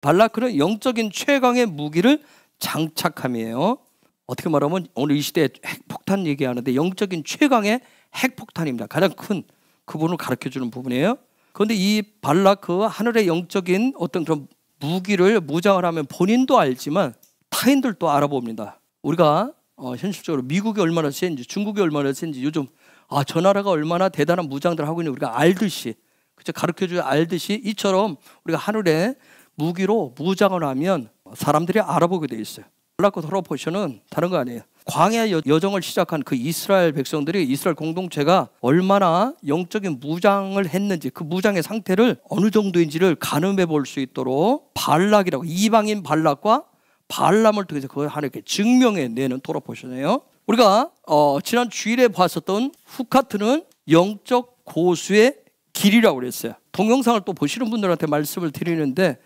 발라크는 영적인 최강의 무기를 장착함이에요. 어떻게 말하면 오늘 이 시대에 핵폭탄 얘기하는데 영적인 최강의 핵폭탄입니다. 가장 큰 그분을 가르쳐주는 부분이에요. 그런데 이 발라크 하늘의 영적인 어떤 그런 무기를 무장을 하면 본인도 알지만 타인들도 알아봅니다. 우리가 현실적으로 미국이 얼마나 센지, 중국이 얼마나 센지, 요즘 저 나라가 얼마나 대단한 무장들을 하고 있는지 우리가 알듯이, 그쵸? 가르쳐줘야 알듯이 이처럼 우리가 하늘의 무기로 무장을 하면 사람들이 알아보게 돼 있어요. 발라크 돌아보셔는 다른 거 아니에요. 광야 여정을 시작한 그 이스라엘 백성들이, 이스라엘 공동체가 얼마나 영적인 무장을 했는지, 그 무장의 상태를 어느 정도인지를 가늠해 볼 수 있도록 발락이라고, 이방인 발락과 발람을 통해서 그걸 하나님께 증명해 내는 토라포션이에요. 우리가 지난 주일에 봤었던 후카트는 영적 고수의 길이라고 그랬어요. 동영상을 또 보시는 분들한테 말씀을 드리는데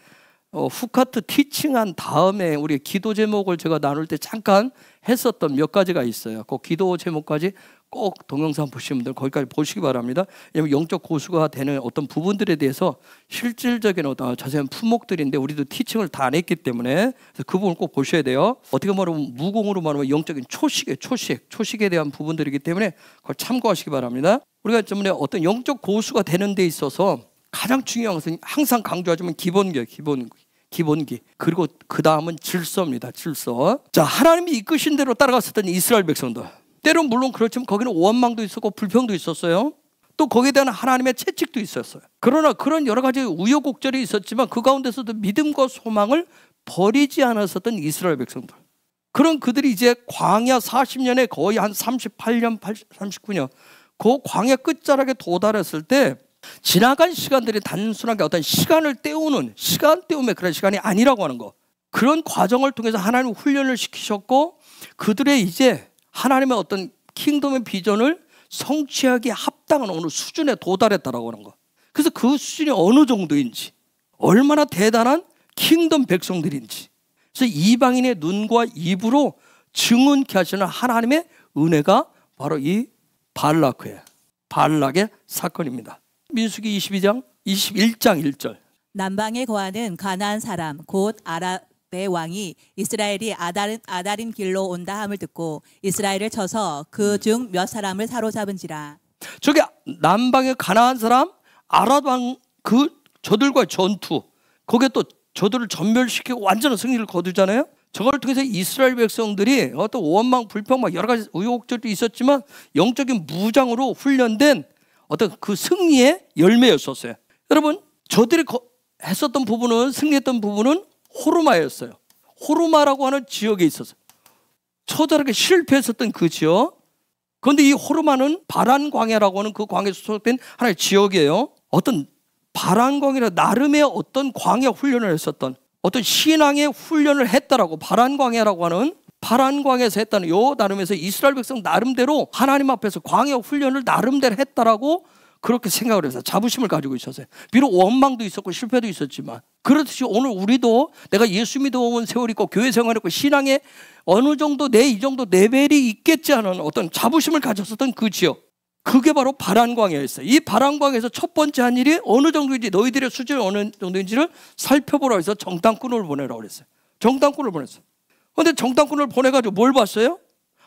후카트 티칭한 다음에 우리 기도 제목을 제가 나눌 때 잠깐 했었던 몇 가지가 있어요. 그 기도 제목까지 꼭 동영상 보시는 분들 거기까지 보시기 바랍니다. 왜냐하면 영적 고수가 되는 어떤 부분들에 대해서 실질적인 어떤 자세한 품목들인데 우리도 티칭을 다 안 했기 때문에 그래서 그 부분을 꼭 보셔야 돼요. 어떻게 말하면 무공으로 말하면 영적인 초식에 대한 부분들이기 때문에 그걸 참고하시기 바랍니다. 우리가 때문에 어떤 영적 고수가 되는 데 있어서 가장 중요한 것은 항상 강조하지만 기본기. 그리고 그 다음은 질서입니다. 질서. 자, 하나님이 이끄신 대로 따라갔었던 이스라엘 백성들. 때론 물론 그렇지만 거기는 원망도 있었고 불평도 있었어요. 또 거기에 대한 하나님의 채찍도 있었어요. 그러나 그런 여러 가지 우여곡절이 있었지만 그 가운데서도 믿음과 소망을 버리지 않았었던 이스라엘 백성들. 그런 그들이 이제 광야 40년에 거의 한 38년, 39년 그 광야 끝자락에 도달했을 때 지나간 시간들이 단순하게 어떤 시간 때움의 그런 시간이 아니라고 하는 거. 그런 과정을 통해서 하나님 훈련을 시키셨고 그들의 이제 하나님의 어떤 킹덤의 비전을 성취하기에 합당한 어느 수준에 도달했다라고 하는 거. 그래서 그 수준이 어느 정도인지, 얼마나 대단한 킹덤 백성들인지. 그래서 이방인의 눈과 입으로 증언케 하시는 하나님의 은혜가 바로 이 발락의 사건입니다. 민수기 21장 1절. 남방에 거하는 가나안 사람 곧 아랍의 왕이 이스라엘이 아다림 길로 온다 함을 듣고 이스라엘을 쳐서 그 중 몇 사람을 사로잡은지라. 저기 남방의 가나안 사람 아랍 왕 저들과 전투, 거기에 또 저들을 전멸시키고 완전한 승리를 거두잖아요. 저걸 통해서 이스라엘 백성들이 어떤 원망, 불평, 여러 가지 우여곡절도 있었지만 영적인 무장으로 훈련된 어떤 그 승리의 열매였었어요. 여러분, 저들이 했었던 부분은, 승리했던 부분은 호르마였어요. 호르마라고 하는 지역에 있었어요. 처절하게 실패했었던 그 지역. 그런데 이 호르마는 바란 광야라고 하는 그 광야에 소속된 하나의 지역이에요. 어떤 바란 광야라 나름의 어떤 광야 훈련을 했었던 어떤 신앙의 훈련을 했다라고, 바란 광야라고 하는 바란 광야에서 했다는 요 나름에서 이스라엘 백성 나름대로 하나님 앞에서 광야 훈련을 나름대로 했다라고 그렇게 생각을 해서 자부심을 가지고 있었어요. 비록 원망도 있었고 실패도 있었지만, 그렇듯이 오늘 우리도 내가 예수 믿어온 세월이 있고 교회 생활했고 신앙에 어느 정도 이 정도 레벨이 있겠지 하는 어떤 자부심을 가졌었던 그 지역, 그게 바로 바란 광야였어요. 이 바란 광야에서 첫 번째 한 일이 어느 정도인지, 너희들의 수준이 어느 정도인지를 살펴보라고 해서 정탐꾼을 보내라고 그랬어요. 정탐꾼을 보냈어요. 그런데 정탐꾼을 보내가지고 뭘 봤어요?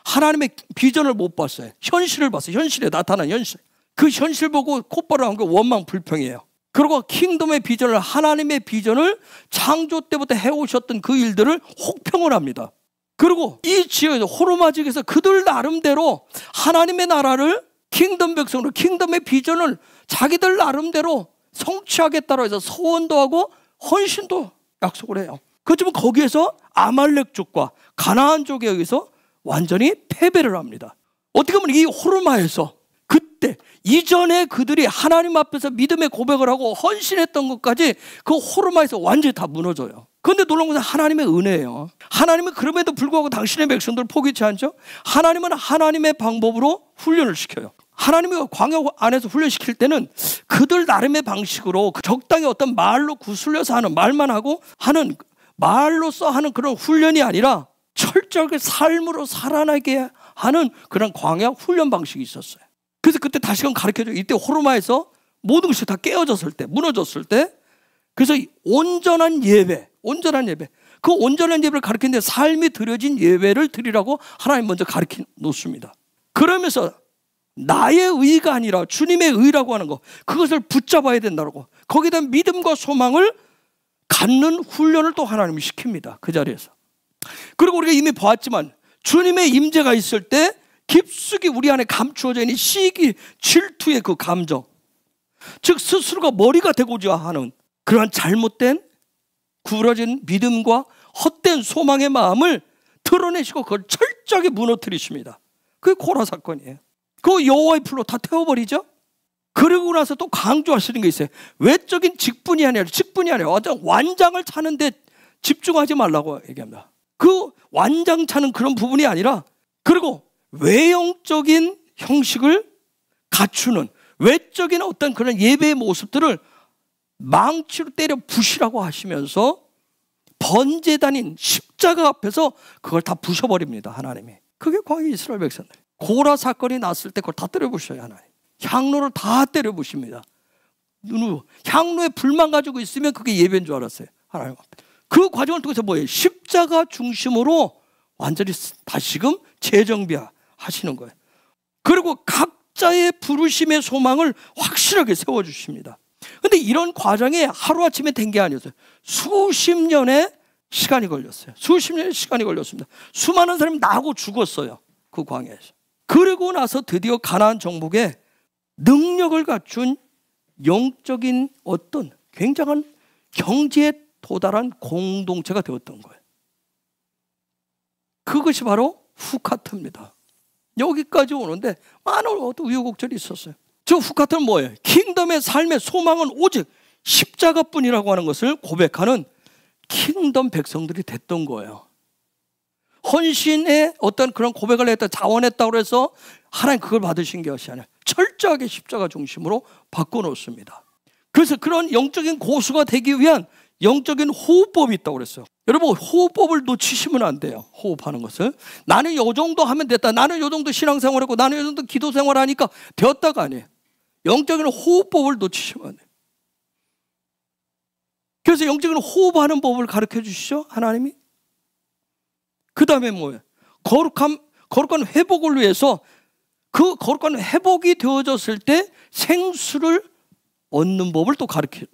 하나님의 비전을 못 봤어요. 현실을 봤어요. 현실에 나타난 현실. 그 현실 보고 곧바로 한 게 원망 불평이에요. 그리고 킹덤의 비전을, 하나님의 비전을 창조 때부터 해오셨던 그 일들을 혹평을 합니다. 그리고 이 지역에서 호르마 지역에서 그들 나름대로 하나님의 나라를, 킹덤 백성으로 킹덤의 비전을 자기들 나름대로 성취하겠다고 해서 소원도 하고 헌신도 약속을 해요. 그렇지만 거기에서 아말렉 족과 가나안 족에 의해서 완전히 패배를 합니다. 어떻게 보면 이 호르마에서 그때 이전에 그들이 하나님 앞에서 믿음의 고백을 하고 헌신했던 것까지 그 호르마에서 완전히 다 무너져요. 그런데 놀라운 것은 하나님의 은혜예요. 하나님은 그럼에도 불구하고 당신의 백성들을 포기치 않죠. 하나님은 하나님의 방법으로 훈련을 시켜요. 하나님이 광야 안에서 훈련시킬 때는 그들 나름의 방식으로 적당히 어떤 말로 구슬려서 하는, 말만 하고 하는, 말로써 하는 그런 훈련이 아니라 철저하게 삶으로 살아나게 하는 그런 광야 훈련 방식이 있었어요. 그래서 그때 다시금 가르쳐줘요. 이때 호르마에서 모든 것이 다 깨어졌을 때, 무너졌을 때, 그래서 온전한 예배, 온전한 예배. 그 온전한 예배를 가르치는데 삶이 드려진 예배를 드리라고 하나님 먼저 가르쳐 놓습니다. 그러면서 나의 의가 아니라 주님의 의라고 하는 거, 그것을 붙잡아야 된다고, 거기다 믿음과 소망을 갖는 훈련을 또 하나님이 시킵니다. 그 자리에서. 그리고 우리가 이미 보았지만 주님의 임재가 있을 때 깊숙이 우리 안에 감추어져 있는 시기, 질투의 그 감정, 즉 스스로가 머리가 되고자 하는 그러한 잘못된 구부러진 믿음과 헛된 소망의 마음을 드러내시고 그걸 철저하게 무너뜨리십니다. 그게 코라 사건이에요. 그 여호와의 불로 다 태워버리죠. 그러고 나서 또 강조하시는 게 있어요. 외적인 직분이 아니라 어떤 완장을 차는데 집중하지 말라고 얘기합니다. 그 완장 차는 그런 부분이 아니라, 그리고 외형적인 형식을 갖추는 외적인 어떤 그런 예배의 모습들을 망치로 때려 부시라고 하시면서 번제단인 십자가 앞에서 그걸 다 부셔버립니다. 하나님이. 그게 광야 이스라엘 백성들. 고라 사건이 났을 때 그걸 다 때려 부셔요. 하나님. 향로를 다 때려 부십니다. 향로에 불만 가지고 있으면 그게 예배인 줄 알았어요. 하나님 앞에. 그 과정을 통해서 뭐예요? 십자가 중심으로 완전히 다시금 재정비하시는 거예요. 그리고 각자의 부르심의 소망을 확실하게 세워주십니다. 그런데 이런 과정이 하루아침에 된 게 아니었어요. 수십 년의 시간이 걸렸어요. 수십 년의 시간이 걸렸습니다. 수많은 사람이 나고 죽었어요. 그 광야에서. 그리고 나서 드디어 가나안 정복에 능력을 갖춘 영적인 어떤 굉장한 경지에 도달한 공동체가 되었던 거예요. 그것이 바로 후카트입니다. 여기까지 오는데 많은 우여곡절이 있었어요. 저 후카트는 뭐예요? 킹덤의 삶의 소망은 오직 십자가뿐이라고 하는 것을 고백하는 킹덤 백성들이 됐던 거예요. 헌신의 어떤 그런 고백을 했다, 자원했다고 해서 하나님 그걸 받으신 것이 아니라 철저하게 십자가 중심으로 바꿔놓습니다. 그래서 그런 영적인 고수가 되기 위한 영적인 호흡법이 있다고 그랬어요. 여러분, 호흡법을 놓치시면 안 돼요. 호흡하는 것을. 나는 요 정도 하면 됐다, 나는 요 정도 신앙생활하고 나는 요 정도 기도생활하니까 되었다가 아니에요. 영적인 호흡법을 놓치시면 안 돼요. 그래서 영적인 호흡하는 법을 가르쳐 주시죠, 하나님이. 그 다음에 뭐예요? 거룩한 회복을 위해서 그 거룩한 회복이 되어졌을 때 생수를 얻는 법을 또 가르쳐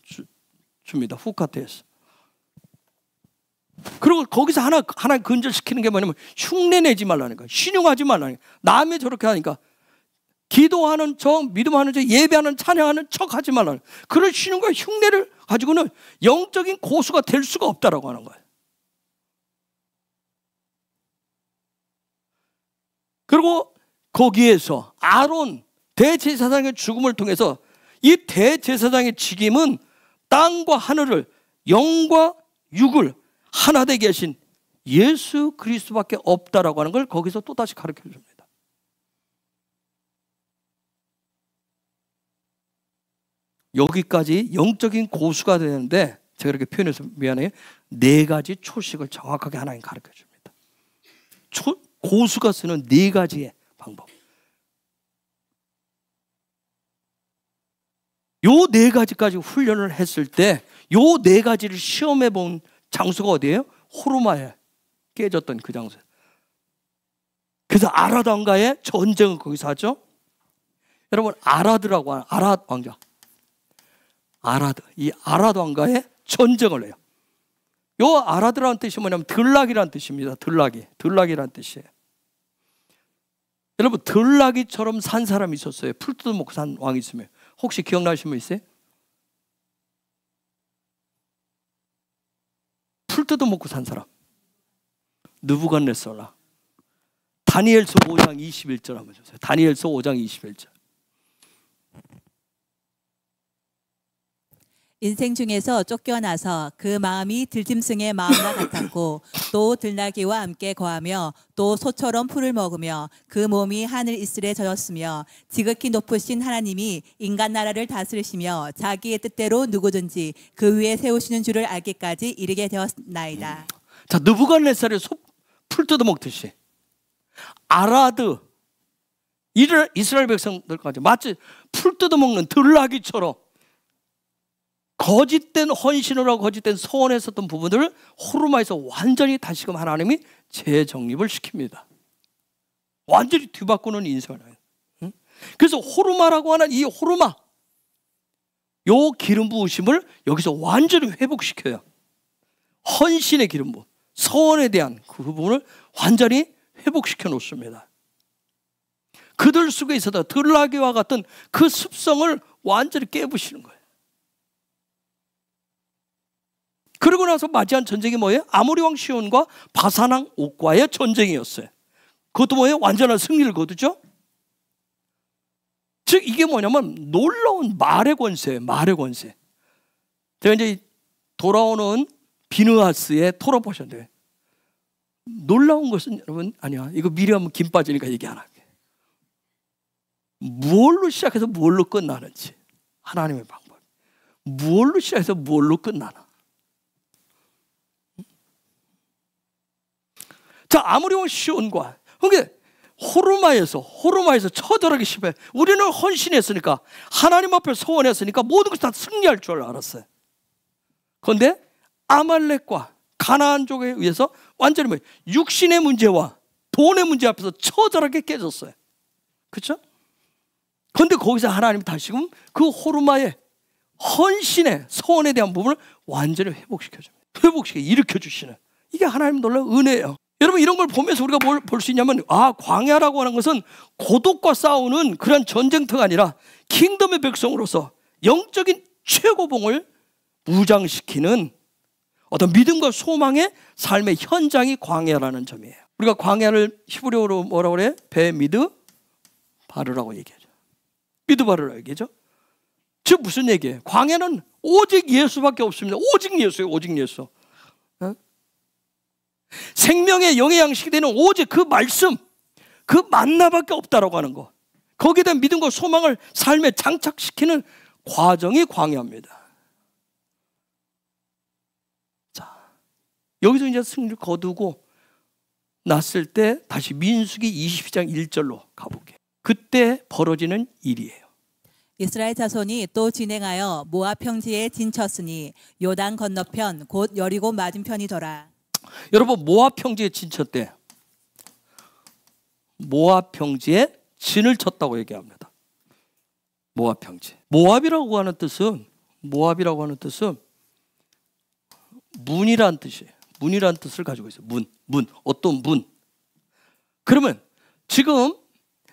줍니다. 후카트에서. 그리고 거기서 하나 근절시키는 게 뭐냐면 흉내내지 말라는 거예요. 신용하지 말라는 거예요. 남이 저렇게 하니까 기도하는 척, 믿음하는 척, 예배하는 찬양하는 척 하지 말라는 거예요. 그런 신용과 흉내를 가지고는 영적인 고수가 될 수가 없다라고 하는 거예요. 그리고 거기에서 아론 대제사장의 죽음을 통해서 이 대제사장의 직임은 땅과 하늘을, 영과 육을 하나 되게 하신 예수 그리스도밖에 없다라고 하는 걸 거기서 또다시 가르쳐 줍니다. 여기까지 영적인 고수가 되는데 제가 이렇게 표현해서 미안해요. 4가지 초식을 정확하게 하나님 가르쳐 줍니다. 고수가 쓰는 4가지의 방법. 요 4가지까지 훈련을 했을 때 요 4가지를 시험해 본 장소가 어디예요? 호르마에 깨졌던 그 장소. 그래서 아라드 왕가의 전쟁을 거기서 하죠. 여러분, 아라드라고 하는 아라드 왕자, 이 아라드 왕가의 전쟁을 해요. 요 아라드라는 뜻이 뭐냐면 들락이라는 뜻입니다. 들락이라는 뜻이에요. 여러분, 들락이처럼 산 사람이 있었어요. 풀 뜯어먹고 산 왕이 있으면. 혹시 기억나시는 분 있어요? 풀 뜯어먹고 산 사람. 느부갓네살라. 다니엘서 5장 21절 한번 주세요. 다니엘서 5장 21절. 인생 중에서 쫓겨나서 그 마음이 들짐승의 마음과 같았고 또 들나귀와 함께 거하며 또 소처럼 풀을 먹으며 그 몸이 하늘 이슬에 젖었으며 지극히 높으신 하나님이 인간 나라를 다스리시며 자기의 뜻대로 누구든지 그 위에 세우시는 줄을 알기까지 이르게 되었나이다. 자, 느부갓네살이 풀 뜯어먹듯이 아라드 이스라엘 백성들까지 마치 풀 뜯어먹는 들나귀처럼 거짓된 헌신을 하고 거짓된 소원했었던 부분들을 호르마에서 완전히 다시금 하나님이 재정립을 시킵니다. 완전히 뒤바꾸는 인생을 해요. 그래서 호르마라고 하는 이 호르마, 요 기름 부으심을 여기서 완전히 회복시켜요. 헌신의 기름 부음, 소원에 대한 그 부분을 완전히 회복시켜 놓습니다. 그들 속에 있어도 들나귀와 같은 그 습성을 완전히 깨부시는 거예요. 그러고 나서 맞이한 전쟁이 뭐예요? 아모리 왕 시온과 바산 왕 옥과의 전쟁이었어요. 그것도 뭐예요? 완전한 승리를 거두죠. 즉 이게 뭐냐면 놀라운 말의 권세예요. 말의 권세. 제가 이제 돌아오는 비느하스의 토로 보셨는데, 놀라운 것은 여러분, 아니야, 이거 미리 하면 김 빠지니까 얘기 안 할게. 무엇로 시작해서 무엇로 끝나는지, 하나님의 방법. 무엇로 시작해서 무엇로 끝나나. 자, 아모리 왕 시온과, 그러니까 호르마에서 처절하게 실패. 우리는 헌신했으니까, 하나님 앞에 소원했으니까 모든 것을 다 승리할 줄 알았어요. 그런데 아말렉과 가나안족에 의해서 완전히 뭐예요? 육신의 문제와 돈의 문제 앞에서 처절하게 깨졌어요. 그렇죠? 그런데 거기서 하나님이 다시금 그 호르마의 헌신의 소원에 대한 부분을 완전히 회복시켜줍니다. 일으켜주시는, 이게 하나님 놀라운 은혜예요. 여러분, 이런 걸 보면서 우리가 뭘 볼 수 있냐면, 광야라고 하는 것은 고독과 싸우는 그런 전쟁터가 아니라 킹덤의 백성으로서 영적인 최고봉을 무장시키는 어떤 믿음과 소망의 삶의 현장이 광야라는 점이에요. 우리가 광야를 히브리어로 뭐라고 그래? 베미드 바르라고 얘기하죠. 미드바르라고 얘기하죠. 즉 무슨 얘기예요? 광야는 오직 예수밖에 없습니다. 오직 예수예요. 오직 예수. 생명의 영의 양식이 되는 오직 그 말씀, 그 만나밖에 없다라고 하는 거. 거기에 대한 믿음과 소망을 삶에 장착시키는 과정이 광야입니다. 자, 여기서 이제 승리를 거두고 났을 때 다시 민수기 22장 1절로 가볼게요. 그때 벌어지는 일이에요. 이스라엘 자손이 또 진행하여 모압 평지에 진쳤으니 요단 건너편 곧 여리고 맞은편이더라. 여러분, 모압 평지에 진쳤대. 모압 평지에 진을 쳤다고 얘기합니다. 모압 평지. 모압이라고 하는 뜻은 문이란 뜻이에요. 문이란 뜻을 가지고 있어요. 문. 어떤 문. 그러면 지금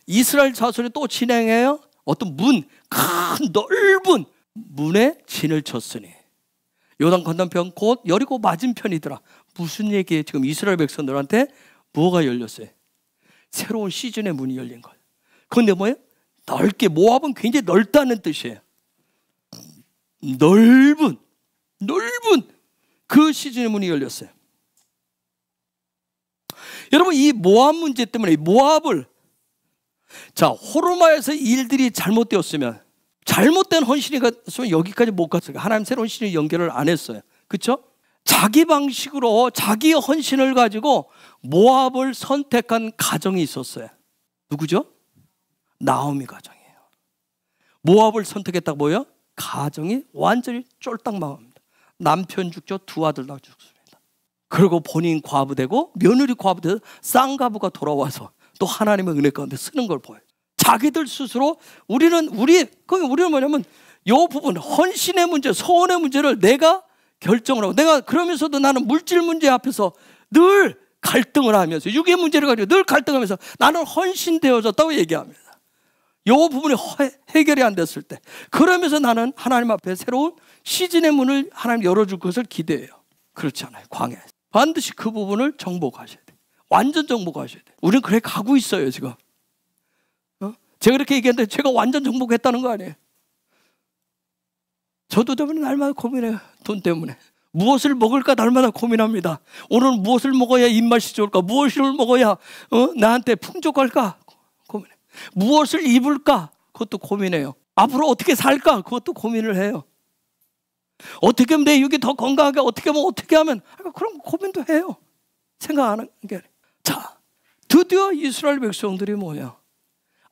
이스라엘 자손이 또 진행해요. 어떤 문, 큰 넓은 문에 진을 쳤으니 요단 건너편 곧 여리고 맞은편이더라. 무슨 얘기예요? 지금 이스라엘 백성들한테 뭐가 열렸어요? 새로운 시즌의 문이 열린 거예요. 그런데 뭐예요? 넓게, 모압은 굉장히 넓다는 뜻이에요. 넓은 그 시즌의 문이 열렸어요. 여러분, 이 모압 문제 때문에 모압을, 자, 호르마에서 일들이 잘못되었으면, 잘못된 헌신이 갔으면 여기까지 못 갔어요. 하나님 새로운 신이 연결을 안 했어요. 그렇죠? 자기 방식으로 자기의 헌신을 가지고 모압을 선택한 가정이 있었어요. 누구죠? 나오미 가정이에요. 모압을 선택했다고 뭐예요? 가정이 완전히 쫄딱 망합니다. 남편 죽죠. 두 아들 다 죽습니다. 그리고 본인 과부되고 며느리 과부돼서 쌍가부가 돌아와서 또 하나님의 은혜 가운데 쓰는 걸 보여요. 자기들 스스로 우리는 뭐냐면 이 부분, 헌신의 문제, 소원의 문제를 내가 결정을 하고, 내가 그러면서도 나는 물질 문제 앞에서 늘 갈등을 하면서, 육의 문제를 가지고 늘 갈등하면서 나는 헌신되어졌다고 얘기합니다. 이 부분이 해결이 안 됐을 때, 그러면서 나는 하나님 앞에 새로운 시즌의 문을 하나님 열어줄 것을 기대해요. 그렇지 않아요. 광야에서 반드시 그 부분을 정복하셔야 돼요. 완전 정복하셔야 돼요. 우리는 그래 가고 있어요 지금. 제가 그렇게 얘기했는데 제가 완전 정복했다는 거 아니에요. 저도 때문에 날마다 고민해요. 돈 때문에. 무엇을 먹을까 날마다 고민합니다. 오늘 무엇을 먹어야 입맛이 좋을까? 무엇을 먹어야 나한테 풍족할까? 고민해요. 무엇을 입을까? 그것도 고민해요. 앞으로 어떻게 살까? 그것도 고민을 해요. 어떻게 하면 내 육이 더 건강하게, 어떻게 하면 그런 고민도 해요. 생각 안 하는 게 아니에요. 자, 드디어 이스라엘 백성들이 뭐야?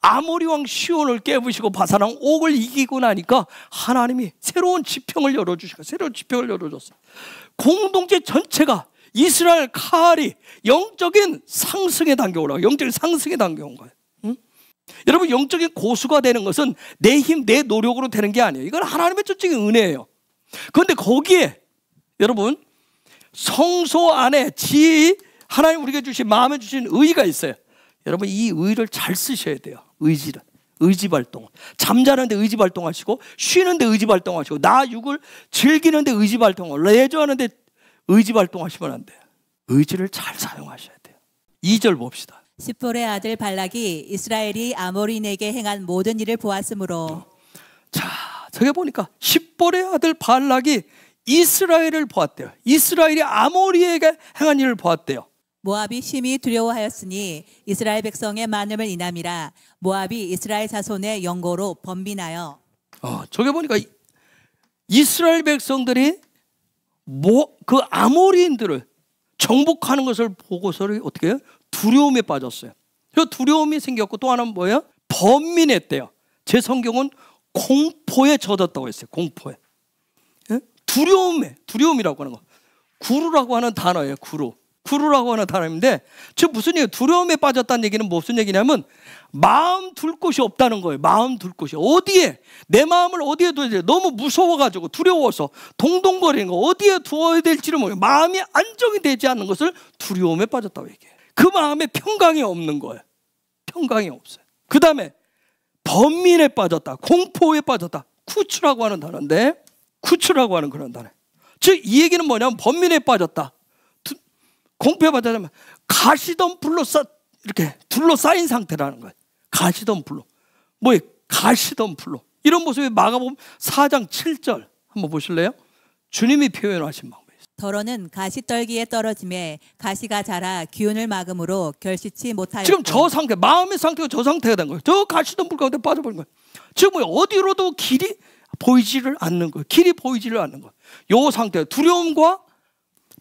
아모리 왕 시온을 깨부시고 바산 왕 옥을 이기고 나니까 하나님이 새로운 지평을 열어주시고 새로운 지평을 열어줬어요. 공동체 전체가 이스라엘 칼이 영적인 상승에 단계 올라가요. 영적인 상승에 단계 온 거예요. 여러분, 영적인 고수가 되는 것은 내 힘, 내 노력으로 되는 게 아니에요. 이건 하나님의 전적인 은혜예요. 그런데 거기에 여러분, 성소 안에 하나님 우리에게 주신, 마음에 주신 의가 있어요. 여러분, 이 의를 잘 쓰셔야 돼요. 의지 발동. 잠자는데 의지 발동하시고, 쉬는데 의지 발동하시고, 나 육을 즐기는데 의지 발동하고, 레저하는데 의지 발동하시면 안 돼요. 의지를 잘 사용하셔야 돼요. 2절 봅시다. 십볼의 아들 발락이 이스라엘이 아모리인에게 행한 모든 일을 보았으므로. 자, 저기 보니까 십볼의 아들 발락이 이스라엘을 보았대요. 이스라엘이 아모리에게 행한 일을 보았대요. 모압이 심히 두려워하였으니 이스라엘 백성의 많음을 인함이라. 모압이 이스라엘 자손의 영고로 번민하여. 저기 보니까 이스라엘 백성들이 그 아모리인들을 정복하는 것을 보고서는 어떻게 해요? 두려움에 빠졌어요. 그 두려움이 생겼고, 또 하나는 뭐예요? 번민했대요. 제 성경은 공포에 젖었다고 했어요. 공포에. 예? 두려움이라고 하는 거. 구루라고 하는 단어예요. 구루라고 하는 단어인데, 즉 무슨 얘기예요? 두려움에 빠졌다는 얘기는 무슨 얘기냐면 마음 둘 곳이 없다는 거예요. 마음 둘 곳이. 어디에? 내 마음을 어디에 둬야 돼요? 너무 무서워가지고 두려워서 동동거리는 거, 어디에 두어야 될지를 모르고 마음이 안정이 되지 않는 것을 두려움에 빠졌다고 얘기해요. 그 마음에 평강이 없는 거예요. 평강이 없어요. 그 다음에 번민에 빠졌다, 공포에 빠졌다. 쿠츠라고 하는 단어인데, 쿠츠라고 하는 그런 단어. 즉 이 얘기는 뭐냐면 번민에 빠졌다, 공포에 빠졌다면 가시덤불로 이렇게 둘러싸인 상태라는 거예요. 가시덤불로. 뭐예요? 가시덤불로. 이런 모습이 마가복음 4장 7절 한번 보실래요? 주님이 표현하신 방법이에요. 더러는 가시떨기에 떨어짐에 가시가 자라 기운을 막음으로 결시치 못하였고. 지금 저 상태, 마음의 상태가 저 상태가 된 거예요. 저 가시덤불 가운데 빠져버린 거예요. 지금 어디로도 길이 보이지를 않는 거예요. 길이 보이지를 않는 거예요. 요 상태, 두려움과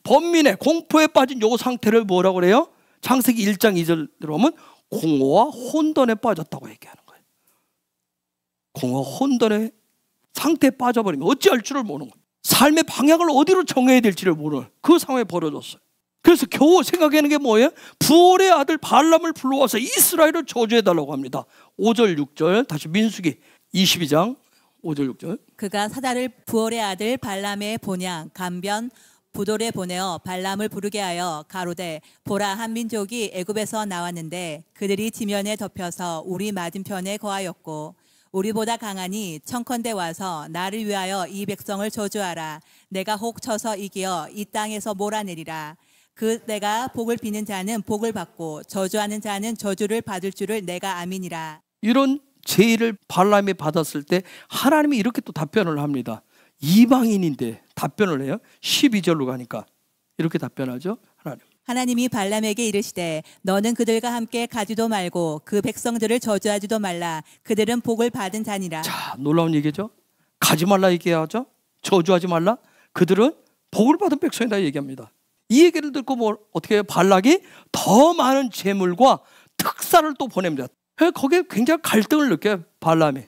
번민에, 공포에 빠진 요 상태를 뭐라고 그래요? 창세기 1장 2절대로 하면 공허와 혼돈에 빠졌다고 얘기하는 거예요. 공허, 혼돈의 상태에 빠져버리면 어찌할 줄을 모르는 거예요. 삶의 방향을 어디로 정해야 될지를 모르는 그 상황에 벌어졌어요. 그래서 겨우 생각하는 게 뭐예요? 부올의 아들 발람을 불러와서 이스라엘을 저주해달라고 합니다. 5절 6절 다시 민수기 22장 5절 6절. 그가 사다를 부올의 아들 발람의 본향 간변 부돌에 보내어 발람을 부르게 하여 가로되 보라, 한 민족이 애굽에서 나왔는데 그들이 지면에 덮여서 우리 맞은편에 거하였고 우리보다 강하니 청컨대 와서 나를 위하여 이 백성을 저주하라. 내가 혹 쳐서 이기어 이 땅에서 몰아내리라. 그 내가 복을 비는 자는 복을 받고 저주하는 자는 저주를 받을 줄을 내가 아미니라. 이런 제의를 발람이 받았을 때 하나님이 이렇게 또 답변을 합니다. 이방인인데 답변을 해요. 12절로 가니까 이렇게 답변하죠. 하나님이 발람에게 이르시되 너는 그들과 함께 가지도 말고 그 백성들을 저주하지도 말라. 그들은 복을 받은 자니라. 자, 놀라운 얘기죠. 가지 말라 얘기하죠. 저주하지 말라. 그들은 복을 받은 백성이다 얘기합니다. 이 얘기를 듣고 어떻게 해요? 발락이 더 많은 재물과 특사를 또 보냅니다. 거기에 굉장히 갈등을 느껴요, 발람이.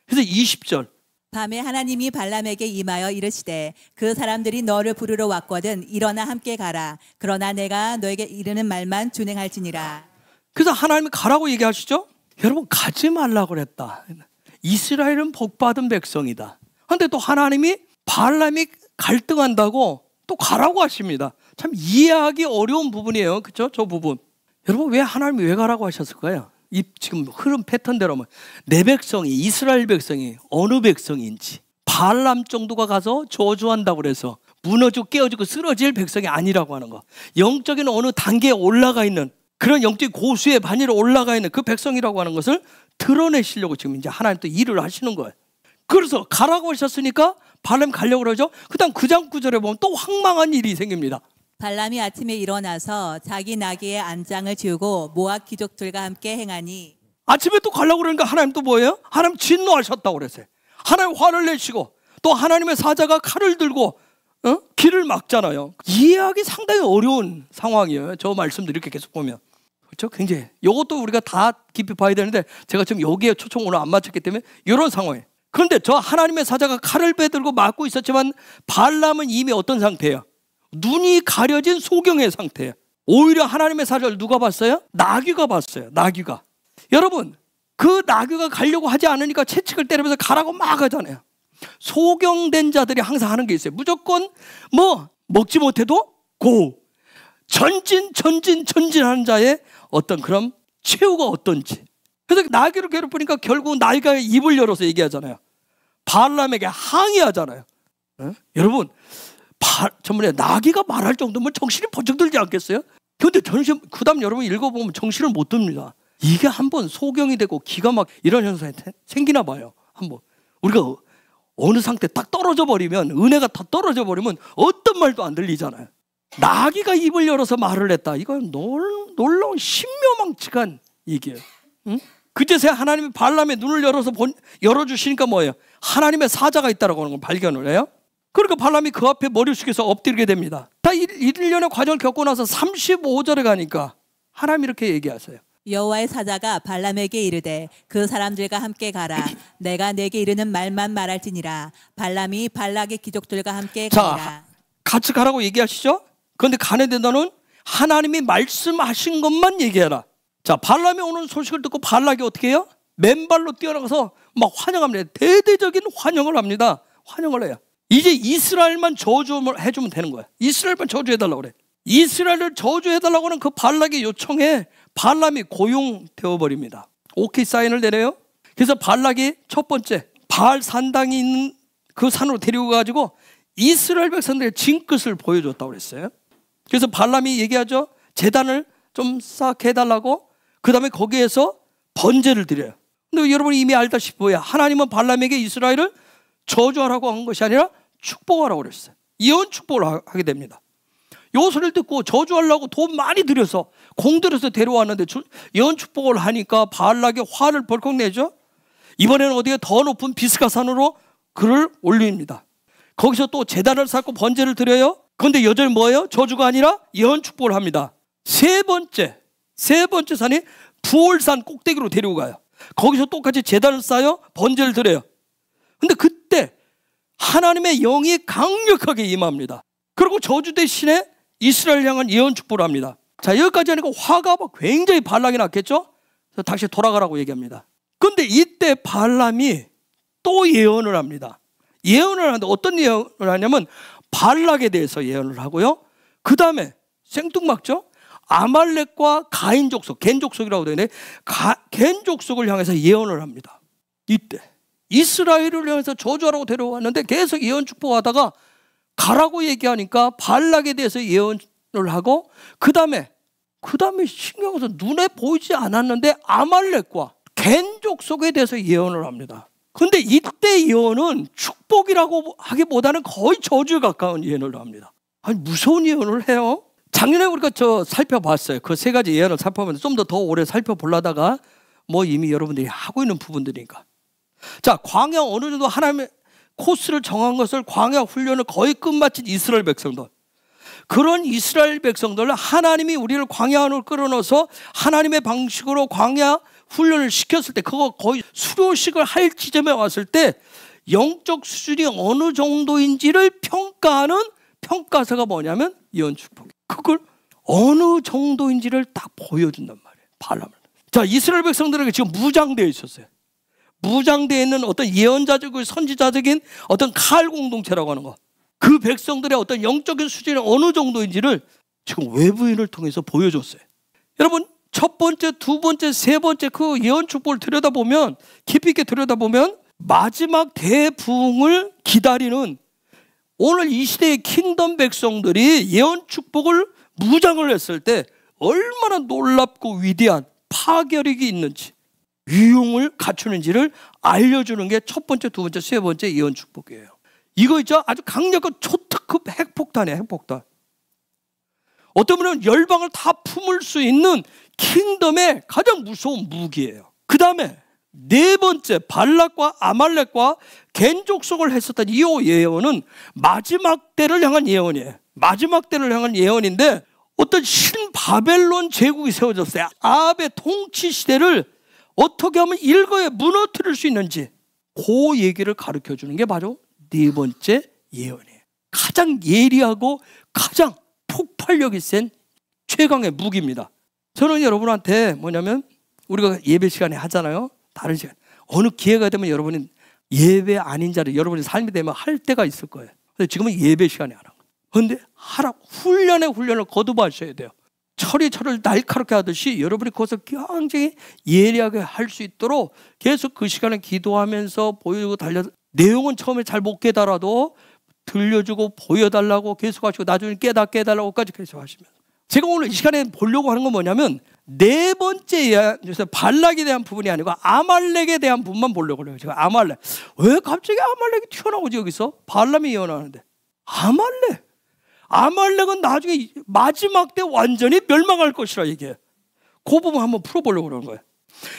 그래서 20절. 밤에 하나님이 발람에게 임하여 이르시되 그 사람들이 너를 부르러 왔거든 일어나 함께 가라. 그러나 내가 너에게 이르는 말만 준행할지니라. 그래서 하나님이 가라고 얘기하시죠. 여러분, 가지 말라고 그랬다. 이스라엘은 복받은 백성이다. 그런데 또 하나님이 발람이 갈등한다고 또 가라고 하십니다. 참 이해하기 어려운 부분이에요. 그렇죠? 저 부분. 여러분, 왜 하나님이 왜 가라고 하셨을까요? 이 지금 흐름 패턴대로 하면 내 백성이, 이스라엘 백성이 어느 백성인지, 발람 정도가 가서 저주한다고 그래서 무너지고 깨어지고 쓰러질 백성이 아니라고 하는 거, 영적인 어느 단계에 올라가 있는 그런 영적인 고수의 반열에 올라가 있는 그 백성이라고 하는 것을 드러내시려고 지금 이제 하나님 또 일을 하시는 거예요. 그래서 가라고 하셨으니까 발람 가려고 그러죠. 그 다음 장 9절에 보면 또 황망한 일이 생깁니다. 발람이 아침에 일어나서 자기 나귀의 안장을 지우고 모압 귀족들과 함께 행하니. 아침에 또 가려고 그러니까 하나님 또 뭐예요? 하나님 진노하셨다고 그랬어요. 하나님 화를 내시고 또 하나님의 사자가 칼을 들고 길을 막잖아요. 이해하기 상당히 어려운 상황이에요. 저 말씀들 이렇게 계속 보면. 그렇죠? 굉장히 이것도 우리가 다 깊이 봐야 되는데 제가 지금 여기에 초점 오늘 안 맞췄기 때문에 이런 상황이에요. 그런데 저 하나님의 사자가 칼을 빼들고 막고 있었지만 발람은 이미 어떤 상태예요? 눈이 가려진 소경의 상태예요. 오히려 하나님의 사자를 누가 봤어요? 나귀가 봤어요. 나귀가. 여러분, 그 나귀가 가려고 하지 않으니까 채찍을 때리면서 가라고 막 하잖아요. 소경된 자들이 항상 하는 게 있어요. 무조건 뭐 먹지 못해도 전진하는 자의 어떤 그런 최후가 어떤지. 그래서 나귀를 괴롭히니까 결국 나귀가 입을 열어서 얘기하잖아요. 발람에게 항의하잖아요. 여러분, 전번에 나귀가 말할 정도면 정신이 번쩍 들지 않겠어요? 그런데 그 다음 여러분 읽어보면 정신을 못 듭니다. 이게 한번 소경이 되고 기가 막 이런 현상이 생기나 봐요. 한번 우리가 어느 상태 딱 떨어져 버리면, 은혜가 다 떨어져 버리면 어떤 말도 안 들리잖아요. 나귀가 입을 열어서 말을 했다. 이건 놀라운 신묘망측한 얘기예요. 응? 그제서야 하나님이 발람의 눈을 열어주시니까 뭐예요? 하나님의 사자가 있다라고 하는 걸 발견을 해요. 그러니까 발람이 그 앞에 머리 숙여서 엎드리게 됩니다. 다 1년의 과정을 겪고 나서 35절에 가니까 하나님이 이렇게 얘기하세요. 여호와의 사자가 발람에게 이르되 그 사람들과 함께 가라. 내가 내게 이르는 말만 말할지니라. 발람이 발락의 귀족들과 함께 가라. 자, 같이 가라고 얘기하시죠? 그런데 가는 데는 하나님이 말씀하신 것만 얘기해라. 자, 발람이 오는 소식을 듣고 발락이 어떻게 해요? 맨발로 뛰어나가서 막 환영합니다. 대대적인 환영을 합니다. 환영을 해요. 이제 이스라엘만 저주해주면 되는 거야. 이스라엘만 저주해달라고 그래. 이스라엘을 저주해달라고 하는 그 발락의 요청에 발람이 고용되어 버립니다. 오케이 사인을 내려요. 그래서 발락이 첫 번째 바알 산당이 있는 그 산으로 데리고 가지고 이스라엘 백성들의 징끝을 보여줬다고 그랬어요. 그래서 발람이 얘기하죠. 제단을 좀 싹 해달라고. 그 다음에 거기에서 번제를 드려요. 근데 여러분이 이미 알다시피 뭐야? 하나님은 발람에게 이스라엘을 저주하라고 한 것이 아니라 축복하라고 그랬어요. 예언 축복을 하게 됩니다. 요 소리를 듣고 저주하려고 돈 많이 들여서 공들여서 데려왔는데 예언 축복을 하니까 발락이 화를 벌컥 내죠. 이번에는 어디에 더 높은 비스가산으로 그를 올립니다. 거기서 또 제단을 쌓고 번제를 드려요. 그런데 여전히 뭐예요? 저주가 아니라 예언 축복을 합니다. 세 번째 산이 부올산 꼭대기로 데리고 가요. 거기서 똑같이 제단을 쌓아요. 번제를 드려요. 근데 그때 하나님의 영이 강력하게 임합니다. 그리고 저주 대신에 이스라엘 향한 예언 축복을 합니다. 자, 여기까지 하니까 화가 굉장히 발락이 났겠죠? 그래서 다시 돌아가라고 얘기합니다. 그런데 이때 발람이 또 예언을 합니다. 예언을 하는데 어떤 예언을 하냐면 발락에 대해서 예언을 하고요. 그 다음에 생뚱맞죠? 아말렉과 가인 족속, 겐 족속이라고 되네. 겐 족속을 향해서 예언을 합니다. 이때 이스라엘을 향해서 저주하라고 데려왔는데 계속 예언 축복하다가 가라고 얘기하니까 발락에 대해서 예언을 하고 그 다음에 신경 써서 눈에 보이지 않았는데 아말렉과 겐 족속에 대해서 예언을 합니다. 근데 이때 예언은 축복이라고 하기보다는 거의 저주에 가까운 예언을 합니다. 아니, 무서운 예언을 해요. 작년에 우리가 살펴봤어요. 그 세 가지 예언을 살펴보면서 좀 더 오래 살펴보려다가 뭐 이미 여러분들이 하고 있는 부분들이니까. 자, 광야 어느 정도 하나님의 코스를 정한 것을 광야 훈련을 거의 끝마친 이스라엘 백성들. 그런 이스라엘 백성들을 하나님이 우리를 광야 안으로 끌어넣어서 하나님의 방식으로 광야 훈련을 시켰을 때 그거 거의 수료식을 할 지점에 왔을 때 영적 수준이 어느 정도인지를 평가하는 평가서가 뭐냐면 예언 축복. 그걸 어느 정도인지를 딱 보여준단 말이에요. 발람을. 자, 이스라엘 백성들에게 지금 무장되어 있었어요. 무장되어 있는 어떤 예언자적이고 선지자적인 어떤 칼 공동체라고 하는 거. 그 백성들의 어떤 영적인 수준이 어느 정도인지를 지금 외부인을 통해서 보여줬어요. 여러분, 첫 번째, 두 번째, 세 번째 그 예언 축복을 들여다보면, 깊이 있게 들여다보면 마지막 대부흥을 기다리는 오늘 이 시대의 킹덤 백성들이 예언 축복을 무장을 했을 때 얼마나 놀랍고 위대한 파괴력이 있는지, 위용을 갖추는지를 알려주는 게 첫 번째, 두 번째, 세 번째 예언 축복이에요. 이거 있죠? 아주 강력한 초특급 핵폭탄이에요. 핵폭탄. 어떤 분은 열방을 다 품을 수 있는 킹덤의 가장 무서운 무기예요. 그 다음에 네 번째, 발락과 아말렉과 겐 족속을 했었던 이 예언은 마지막 때를 향한 예언이에요. 마지막 때를 향한 예언인데 어떤 신바벨론 제국이 세워졌어요. 아합의 통치 시대를 어떻게 하면 일거에 무너뜨릴 수 있는지 그 얘기를 가르쳐주는 게 바로 네 번째 예언이에요. 가장 예리하고 가장 폭발력이 센 최강의 무기입니다. 저는 여러분한테 뭐냐면 우리가 예배 시간에 하잖아요. 다른 시간 어느 기회가 되면 여러분이 예배 아닌 자리 여러분의 삶이 되면 할 때가 있을 거예요. 근데 지금은 예배 시간에 하는 거예요. 그런데 훈련을 거듭하셔야 돼요. 철이 철을 날카롭게 하듯이 여러분이 거기서 굉장히 예리하게 할 수 있도록 계속 그 시간에 기도하면서 보여주고 달려 내용은 처음에 잘 못 깨달아도 들려주고 보여달라고 계속 하시고 나중에 깨달라고까지 계속 하시면 제가 오늘 이 시간에 보려고 하는 건 뭐냐면 네 번째 예언, 발락에 대한 부분이 아니고 아말렉에 대한 부분만 보려고 해요. 제가 아말렉 왜 갑자기 아말렉이 튀어나오지 여기서? 발람이 예언하는데 아말렉은 나중에 마지막 때 완전히 멸망할 것이라 얘기해요. 그 부분 한번 풀어보려고 그러는 거예요.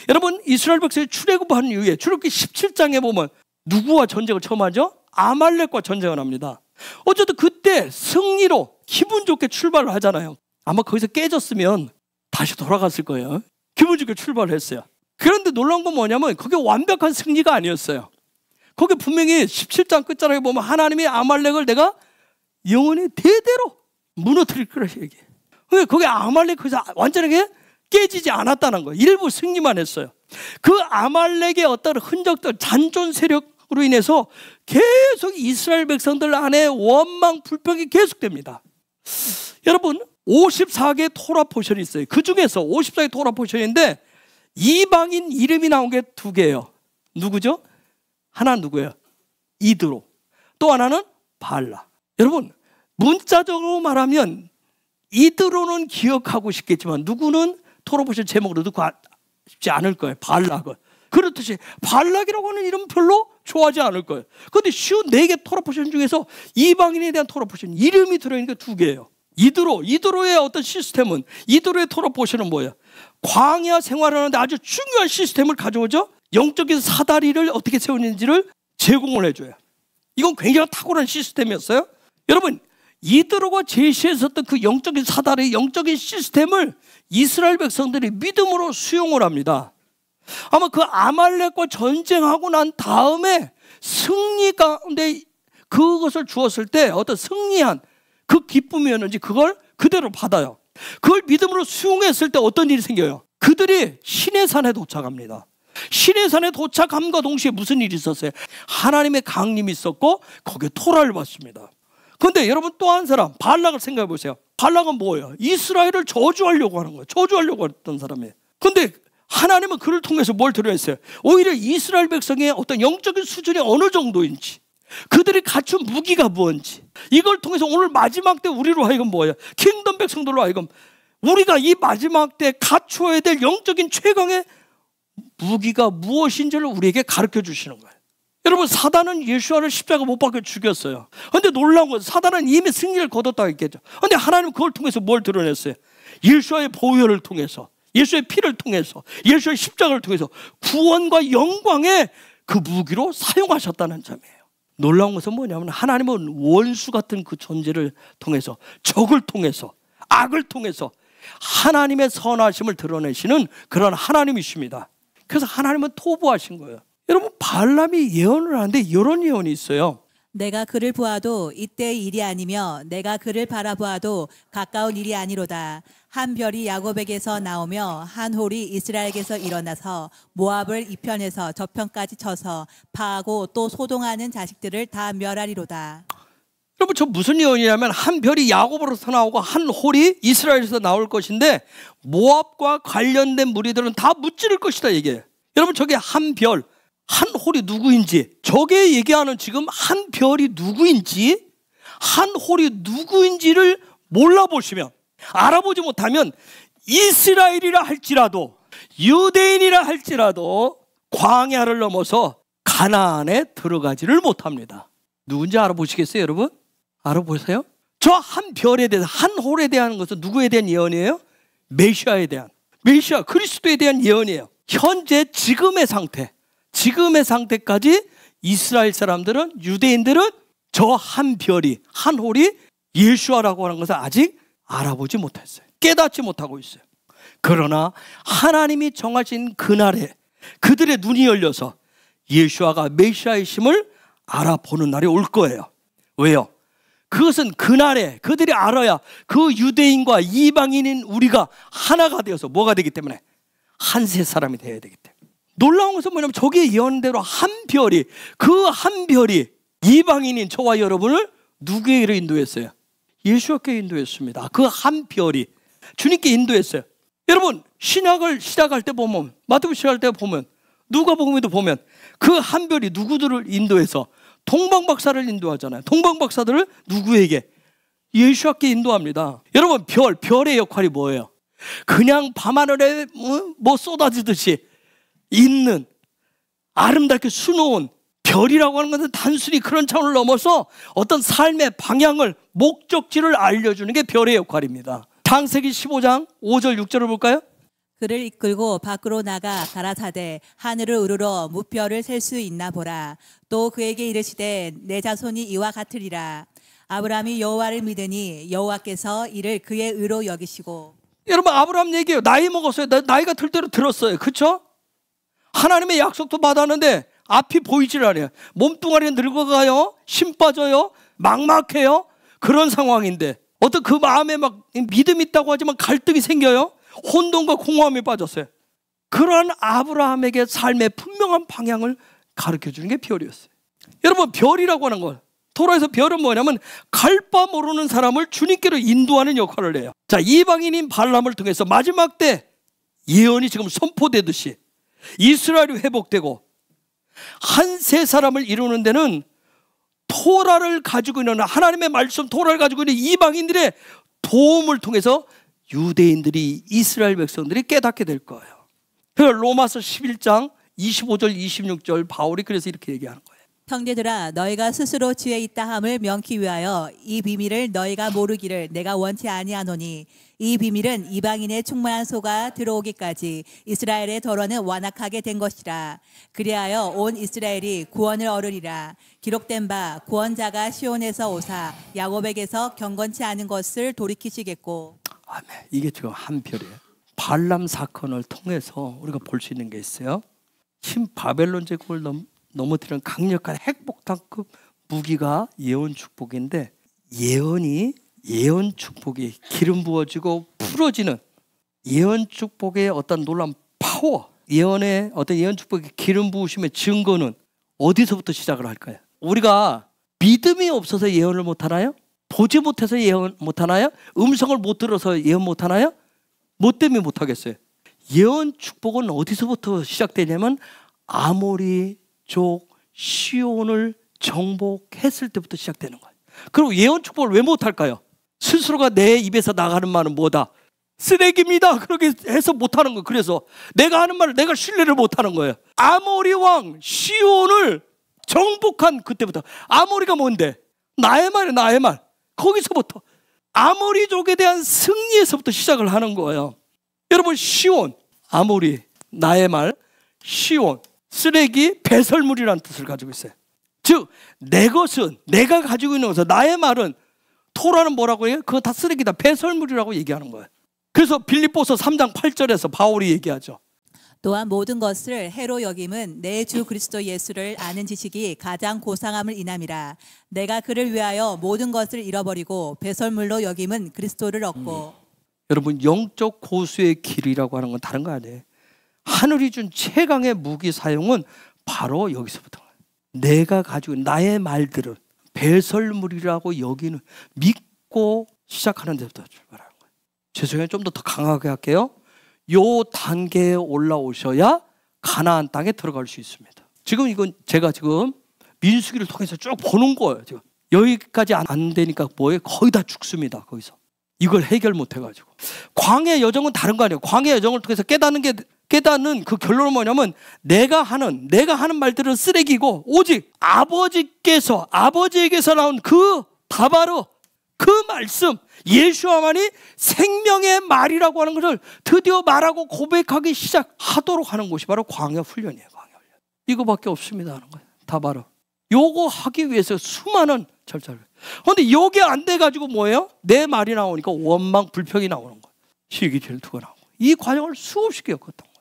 여러분 이스라엘 백성이 출애굽한 이후에 출애굽기 17장에 보면 누구와 전쟁을 처음 하죠? 아말렉과 전쟁을 합니다. 어쨌든 그때 승리로 기분 좋게 출발을 하잖아요. 아마 거기서 깨졌으면 다시 돌아갔을 거예요. 기분 좋게 출발을 했어요. 그런데 놀라운 건 뭐냐면 그게 완벽한 승리가 아니었어요. 거기 분명히 17장 끝자락에 보면 하나님이 아말렉을 내가 영원히 대대로 무너뜨릴 거라 얘기해요. 근데 거기 아말렉 거기서 완전하게 깨지지 않았다는 거예요. 일부 승리만 했어요. 그 아말렉의 어떤 흔적들, 잔존 세력으로 인해서 계속 이스라엘 백성들 안에 원망, 불평이 계속됩니다. 여러분 54개 토라 포션이 있어요. 그 중에서 54개 토라 포션인데 이방인 이름이 나온 게 2개예요. 누구죠? 하나는 누구예요? 이드로. 또 하나는 발라. 여러분 문자적으로 말하면 이드로는 기억하고 싶겠지만 누구는 토라 포션 제목으로 넣고 싶지 않을 거예요. 발락은. 그렇듯이 발락이라고 하는 이름 별로 좋아하지 않을 거예요. 그런데 쉬운 4개 토라 포션 중에서 이방인에 대한 토라 포션 이름이 들어있는 게 2개예요. 이드로의 어떤 시스템은 이드로의 토라 포션은 뭐예요? 광야 생활을 하는데 아주 중요한 시스템을 가져오죠. 영적인 사다리를 어떻게 세우는지를 제공을 해줘요. 이건 굉장히 탁월한 시스템이었어요. 여러분 이드로가 제시했었던 그 영적인 사다리, 영적인 시스템을 이스라엘 백성들이 믿음으로 수용을 합니다. 아마 그 아말렉과 전쟁하고 난 다음에 승리 가운데 그것을 주었을 때 어떤 승리한 그 기쁨이었는지 그걸 그대로 받아요. 그걸 믿음으로 수용했을 때 어떤 일이 생겨요? 그들이 시내산에 도착합니다. 시내산에 도착함과 동시에 무슨 일이 있었어요? 하나님의 강림이 있었고 거기에 토라를 받습니다. 그런데 여러분 또 한 사람 발락을 생각해 보세요. 발락은 뭐예요? 이스라엘을 저주하려고 하는 거예요. 저주하려고 했던 사람이에요. 그런데 하나님은 그를 통해서 뭘 드러냈어요? 오히려 이스라엘 백성의 어떤 영적인 수준이 어느 정도인지, 그들이 갖춘 무기가 무엇인지, 이걸 통해서 오늘 마지막 때 우리로 하여금 뭐예요? 킹덤 백성들로 하여금 우리가 이 마지막 때 갖추어야 될 영적인 최강의 무기가 무엇인지를 우리에게 가르쳐 주시는 거예요. 여러분 사단은 예수와를 십자가 못 박혀 죽였어요. 그런데 놀라운 건 사단은 이미 승리를 거뒀다고 했겠죠. 그런데 하나님은 그걸 통해서 뭘 드러냈어요? 예수와의 보혈을 통해서, 예수의 피를 통해서, 예수의 십자가를 통해서 구원과 영광의 그 무기로 사용하셨다는 점이에요. 놀라운 것은 뭐냐면 하나님은 원수 같은 그 존재를 통해서, 적을 통해서, 악을 통해서 하나님의 선하심을 드러내시는 그런 하나님이십니다. 그래서 하나님은 토부하신 거예요. 여러분 발람이 예언을 하는데 이런 예언이 있어요. 내가 그를 보아도 이때의 일이 아니며 내가 그를 바라보아도 가까운 일이 아니로다. 한 별이 야곱에게서 나오며 한 홀이 이스라엘에게서 일어나서 모압을 이편에서 저편까지 쳐서 파하고 또 소동하는 자식들을 다 멸하리로다. 여러분 저 무슨 예언이냐면 한 별이 야곱으로서 나오고 한 홀이 이스라엘에서 나올 것인데 모압과 관련된 무리들은 다 무찌를 것이다 이게. 여러분 저게 한 별, 한 홀이 누구인지, 저게 얘기하는 지금 한 별이 누구인지, 한 홀이 누구인지를 몰라보시면, 알아보지 못하면 이스라엘이라 할지라도 유대인이라 할지라도 광야를 넘어서 가나안에 들어가지를 못합니다. 누군지 알아보시겠어요 여러분? 알아보세요. 저 한 별에 대해서, 한 홀에 대한 것은 누구에 대한 예언이에요? 메시아에 대한, 메시아 그리스도에 대한 예언이에요. 현재 지금의 상태까지 이스라엘 사람들은, 유대인들은 저 한 별이, 한 홀이 예수아라고 하는 것을 아직 알아보지 못했어요. 깨닫지 못하고 있어요. 그러나 하나님이 정하신 그날에 그들의 눈이 열려서 예수아가 메시아이심을 알아보는 날이 올 거예요. 왜요? 그것은 그날에 그들이 알아야 그 유대인과 이방인인 우리가 하나가 되어서 뭐가 되기 때문에 한세 사람이 되어야 되기 때문에. 놀라운 것은 뭐냐면 저게 예언대로 한 별이, 그 한 별이 이방인인 저와 여러분을 누구에게로 인도했어요? 예수께 인도했습니다. 그 한 별이 주님께 인도했어요. 여러분 신약을 시작할 때 보면, 마태복음 시작할 때 보면, 누가복음에도 보면 그 한 별이 누구들을 인도해서 동방박사를 인도하잖아요. 동방박사들을 누구에게? 예수께 인도합니다. 여러분 별의 역할이 뭐예요? 그냥 밤하늘에 뭐 쏟아지듯이 있는 아름답게 수놓은 별이라고 하는 것은 단순히 그런 차원을 넘어서 어떤 삶의 방향을, 목적지를 알려주는 게 별의 역할입니다. 창세기 15장 5절 6절을 볼까요? 그를 이끌고 밖으로 나가 가라사대 하늘을 우러러 무별을 셀 수 있나 보라. 또 그에게 이르시되 내 자손이 이와 같으리라. 아브라함이 여호와를 믿으니 여호와께서 이를 그의 의로 여기시고. 여러분 아브라함 얘기예요. 나이 먹었어요. 나이가 들 대로 들었어요. 그렇죠? 하나님의 약속도 받았는데 앞이 보이질 않아요. 몸뚱아리가 늙어가요. 힘 빠져요. 막막해요. 그런 상황인데 어떤 그 마음에 막 믿음이 있다고 하지만 갈등이 생겨요. 혼돈과 공허함에 빠졌어요. 그러한 아브라함에게 삶의 분명한 방향을 가르쳐주는 게 별이었어요. 여러분 별이라고 하는 걸, 토라에서 별은 뭐냐면 갈 바 모르는 사람을 주님께로 인도하는 역할을 해요. 자, 이방인인 발람을 통해서 마지막 때 예언이 지금 선포되듯이 이스라엘이 회복되고 한세 사람을 이루는 데는 토라를 가지고 있는, 하나님의 말씀 토라를 가지고 있는 이방인들의 도움을 통해서 유대인들이, 이스라엘 백성들이 깨닫게 될 거예요. 그래서 로마서 11장 25절 26절 바울이 그래서 이렇게 얘기하는 거예요. 형제들아 너희가 스스로 지혜 있다 함을 명키 위하여 이 비밀을 너희가 모르기를 내가 원치 아니하노니 이 비밀은 이방인의 충만한 소가 들어오기까지 이스라엘의 덜어는 완악하게 된 것이라. 그리하여 온 이스라엘이 구원을 얻으리라. 기록된 바 구원자가 시온에서 오사 야곱에게서 경건치 않은 것을 돌이키시겠고. 아멘. 이게 지금 한 별이에요. 발람 사건을 통해서 우리가 볼 수 있는 게 있어요. 신 바벨론 제국을 넘어뜨리는 강력한 핵폭탄급 무기가 예언 축복인데, 예언 축복이 기름 부어지고 풀어지는 예언 축복의 어떤 놀라운 파워, 예언의 어떤 예언 축복의 기름 부으심의 증거는 어디서부터 시작을 할까요? 우리가 믿음이 없어서 예언을 못 하나요? 보지 못해서 예언 못 하나요? 음성을 못 들어서 예언 못 하나요? 뭐 때문에 못 하겠어요? 예언 축복은 어디서부터 시작되냐면 아모리족 시온을 정복했을 때부터 시작되는 거예요. 그리고 예언 축복을 왜 못 할까요? 스스로가 내 입에서 나가는 말은 뭐다? 쓰레기입니다. 그렇게 해서 못 하는 거예요. 그래서 내가 하는 말을 내가 신뢰를 못 하는 거예요. 아모리 왕 시온을 정복한 그때부터. 아모리가 뭔데? 나의 말이에요. 나의 말. 거기서부터 아모리족에 대한 승리에서부터 시작을 하는 거예요. 여러분 시온, 아모리, 나의 말, 시온, 쓰레기, 배설물이라는 뜻을 가지고 있어요. 즉 내 것은, 내가 가지고 있는 것은, 나의 말은, 토라는 뭐라고 해요? 그거 다 쓰레기다, 배설물이라고 얘기하는 거예요. 그래서 빌립보서 3장 8절에서 바울이 얘기하죠. 또한 모든 것을 해로 여김은 내 주 그리스도 예수를 아는 지식이 가장 고상함을 인함이라. 내가 그를 위하여 모든 것을 잃어버리고 배설물로 여김은 그리스도를 얻고. 여러분 영적 고수의 길이라고 하는 건 다른 거 아니에요. 하늘이 준 최강의 무기 사용은 바로 여기서부터. 내가 가지고 나의 말들은 배설물이라고 여기는, 믿고 시작하는 데부터 출발하는 거예요. 죄송해요. 좀 더 강하게 할게요. 요 단계에 올라오셔야 가나안 땅에 들어갈 수 있습니다. 지금 이건 제가 지금 민수기를 통해서 쭉 보는 거예요. 지금 여기까지 안 되니까 뭐예요? 거의 다 죽습니다. 거기서 이걸 해결 못 해가지고. 광야 여정은 다른 거 아니에요. 광야 여정을 통해서 깨닫는 그 결론은 뭐냐면 내가 하는 말들은 쓰레기고 오직 아버지에게서 나온 그 바바로 그 말씀, 예수와만이 생명의 말이라고 하는 것을 드디어 말하고 고백하기 시작하도록 하는 것이 바로 광야 훈련이에요. 광야 훈련. 이거밖에 없습니다 하는 거예요. 다 바로 요거 하기 위해서 수많은 절차를. 그런데 이게 안 돼가지고 뭐예요? 내 말이 나오니까 원망, 불평이 나오는 거예요. 시기 질투가 나오고. 이 과정을 수없이 겪었던 거예요.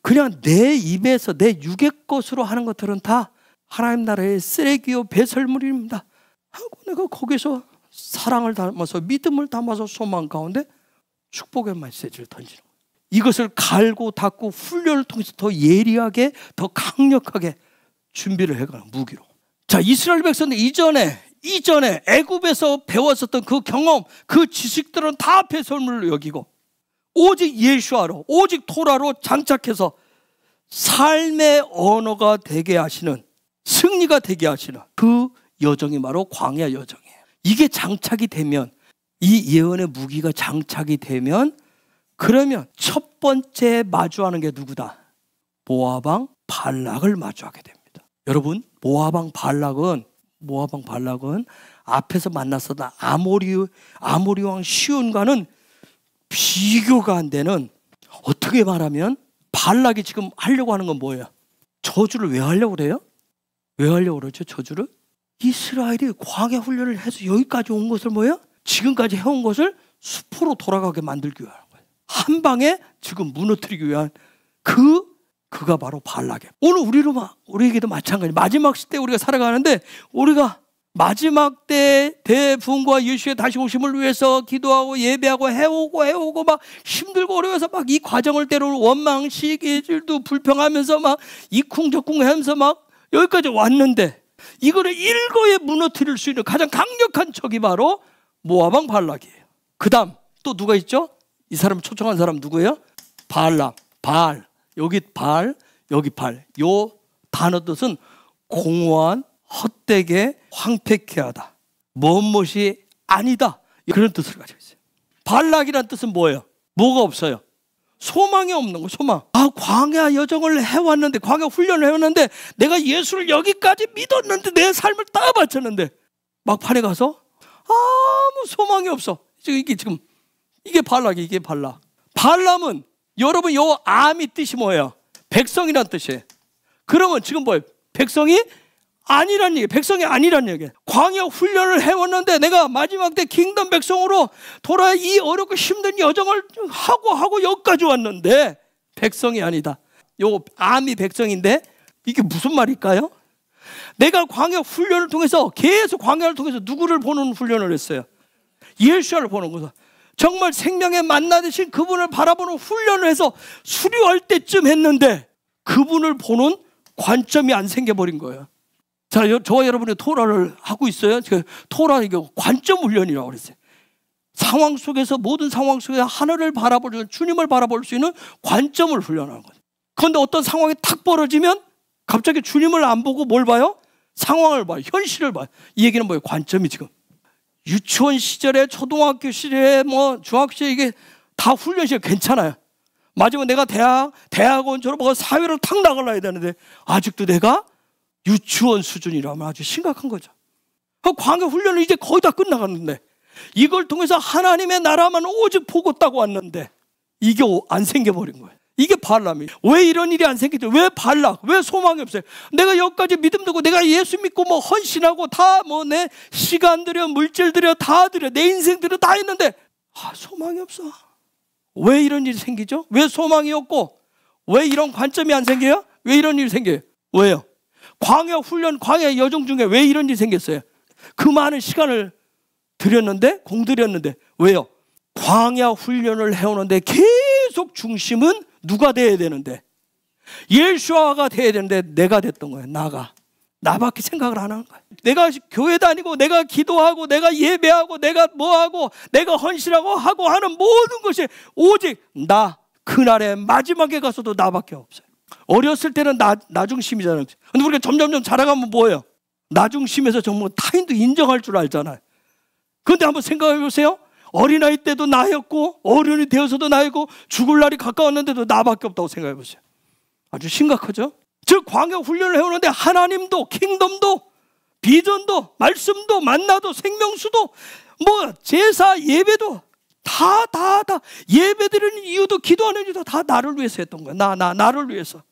그냥 내 입에서 내 육의 것으로 하는 것들은 다 하나님 나라의 쓰레기요 배설물입니다 하고 내가 거기서 사랑을 담아서 믿음을 담아서 소망 가운데 축복의 메시지를 던지는 거예요. 이것을 갈고 닦고 훈련을 통해서 더 예리하게 더 강력하게 준비를 해가는 무기로. 자, 이스라엘 백성들 이전에 애굽에서 배웠었던 그 경험, 그 지식들은 다 배설물로 여기고 오직 예수아로, 오직 토라로 장착해서 삶의 언어가 되게 하시는, 승리가 되게 하시는 그 여정이 바로 광야 여정이에요. 이게 장착이 되면, 이 예언의 무기가 장착이 되면, 그러면 첫 번째 마주하는 게 누구다? 모압 왕 발락을 마주하게 됩니다. 여러분, 모압 왕 발락은 앞에서 만났었던 아모리 왕 시온과는 비교가 안 되는, 어떻게 말하면 발락이 지금 하려고 하는 건 뭐예요? 저주를 왜 하려고 그래요? 왜 하려고 그러죠, 저주를? 이스라엘이 광야 훈련을 해서 여기까지 온 것을 뭐예요? 지금까지 해온 것을 숲으로 돌아가게 만들기 위한 거예요. 한 방에 지금 무너뜨리기 위한 그가 바로 발락이에요. 오늘 우리에게도 마찬가지. 마지막 시대에 우리가 살아가는데, 우리가 마지막 때 대부흥과 예수의 다시 오심을 위해서 기도하고 예배하고 해오고 막 힘들고 어려워서 막 이 과정을 때로 원망, 시기질도 불평하면서 막 이쿵저쿵 하면서 막 여기까지 왔는데, 이거를 일거에 무너뜨릴 수 있는 가장 강력한 적이 바로 모압 왕 발락이에요. 그 다음 또 누가 있죠? 이 사람 초청한 사람 누구예요? 발람, 여기 발, 여기 발. 요 단어 뜻은 공허한, 헛되게, 황폐케 하다, 무엇이 아니다, 그런 뜻을 가지고 있어요. 발락이란 뜻은 뭐예요? 뭐가 없어요? 소망이 없는 거, 소망. 광야 여정을 해왔는데, 광야 훈련을 해왔는데, 내가 예수를 여기까지 믿었는데, 내 삶을 다 바쳤는데, 막판에 가서 아무 소망이 없어. 이게 발락이에요. 이게 발락. 발람은 여러분, 요 암이 뜻이 뭐예요? 백성이란 뜻이에요. 그러면 지금 뭐예요? 백성이 아니란 얘기예요. 백성이 아니란 얘기예요. 광야 훈련을 해왔는데 내가 마지막 때 킹덤 백성으로 돌아야 이 어렵고 힘든 여정을 하고 여기까지 왔는데 백성이 아니다. 요 암이 백성인데 이게 무슨 말일까요? 내가 광야 훈련을 통해서 계속 광야를 통해서 누구를 보는 훈련을 했어요? 예수를 보는 거죠. 정말 생명의 만나 되신 그분을 바라보는 훈련을 해서 수료할 때쯤 했는데 그분을 보는 관점이 안 생겨버린 거예요. 자, 저와 여러분이 토라를 하고 있어요. 토라 이거 관점 훈련이라고 그랬어요. 상황 속에서, 모든 상황 속에서 하늘을 바라볼 수 있는, 주님을 바라볼 수 있는 관점을 훈련하는 거예요. 그런데 어떤 상황이 탁 벌어지면 갑자기 주님을 안 보고 뭘 봐요? 상황을 봐요. 현실을 봐요. 이 얘기는 뭐예요? 관점이 지금. 유치원 시절에, 초등학교 시절에, 중학교 시절에 이게 다 훈련 시절 괜찮아요. 마지막에 내가 대학원 졸업하고 사회를 탁 나가려야 되는데 아직도 내가 유치원 수준이라면 아주 심각한 거죠. 광야 훈련은 이제 거의 다 끝나갔는데 이걸 통해서 하나님의 나라만 오직 보고 따고 왔는데 이게 안 생겨버린 거예요. 이게 발람이에요. 왜 이런 일이 안 생기죠? 왜 발락? 왜 소망이 없어요? 내가 여기까지 믿음 두고 내가 예수 믿고 헌신하고 다 내 시간 들여, 물질 들여, 다 들여, 내 인생 들여 다 했는데 소망이 없어. 왜 이런 일이 생기죠? 왜 소망이 없고 왜 이런 관점이 안 생겨요? 왜 이런 일이 생겨요? 왜요? 광야 훈련, 광야 여정 중에 왜 이런 일이 생겼어요? 그 많은 시간을 공들였는데 왜요? 광야 훈련을 해오는데 계속 중심은 누가 돼야 되는데? 예수아가 돼야 되는데 내가 됐던 거예요. 나밖에 생각을 안 하는 거예요. 내가 교회 다니고 내가 기도하고 내가 예배하고 내가 뭐하고 내가 헌신하고 하는 모든 것이 오직 그날의 마지막에 가서도 나밖에 없어요. 어렸을 때는 나 중심이잖아요. 근데 우리가 점점 자라가면 뭐예요? 나 중심에서 정말 타인도 인정할 줄 알잖아요. 그런데 한번 생각해 보세요. 어린아이 때도 나였고 어른이 되어서도 나였고 죽을 날이 가까웠는데도 나밖에 없다고 생각해 보세요. 아주 심각하죠? 즉 광야 훈련을 해오는데 하나님도, 킹덤도, 비전도, 말씀도, 만나도, 생명수도, 제사, 예배도 다 예배드리는 이유도, 기도하는 이유도 다 나를 위해서 했던 거야. 나를 위해서.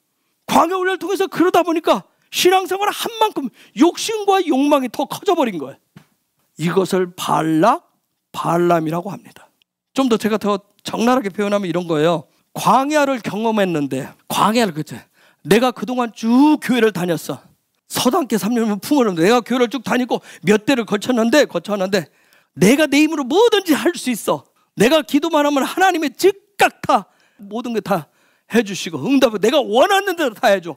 광야 훈련을 통해서 그러다 보니까 신앙생활을 한 만큼 욕심과 욕망이 더 커져버린 거예요. 이것을 발람이라고 합니다. 좀 더 제가 더 적나라하게 표현하면 이런 거예요. 광야를 경험했는데, 광야를 그때 내가 그동안 쭉 교회를 다녔어. 서당계 3년을 풍어는데 내가 교회를 쭉 다니고 몇 대를 거쳤는데 내가 내 힘으로 뭐든지 할 수 있어. 내가 기도만 하면 하나님이 즉각 다 모든 게 다 해주시고 응답을 내가 원하는 대로 다 해줘.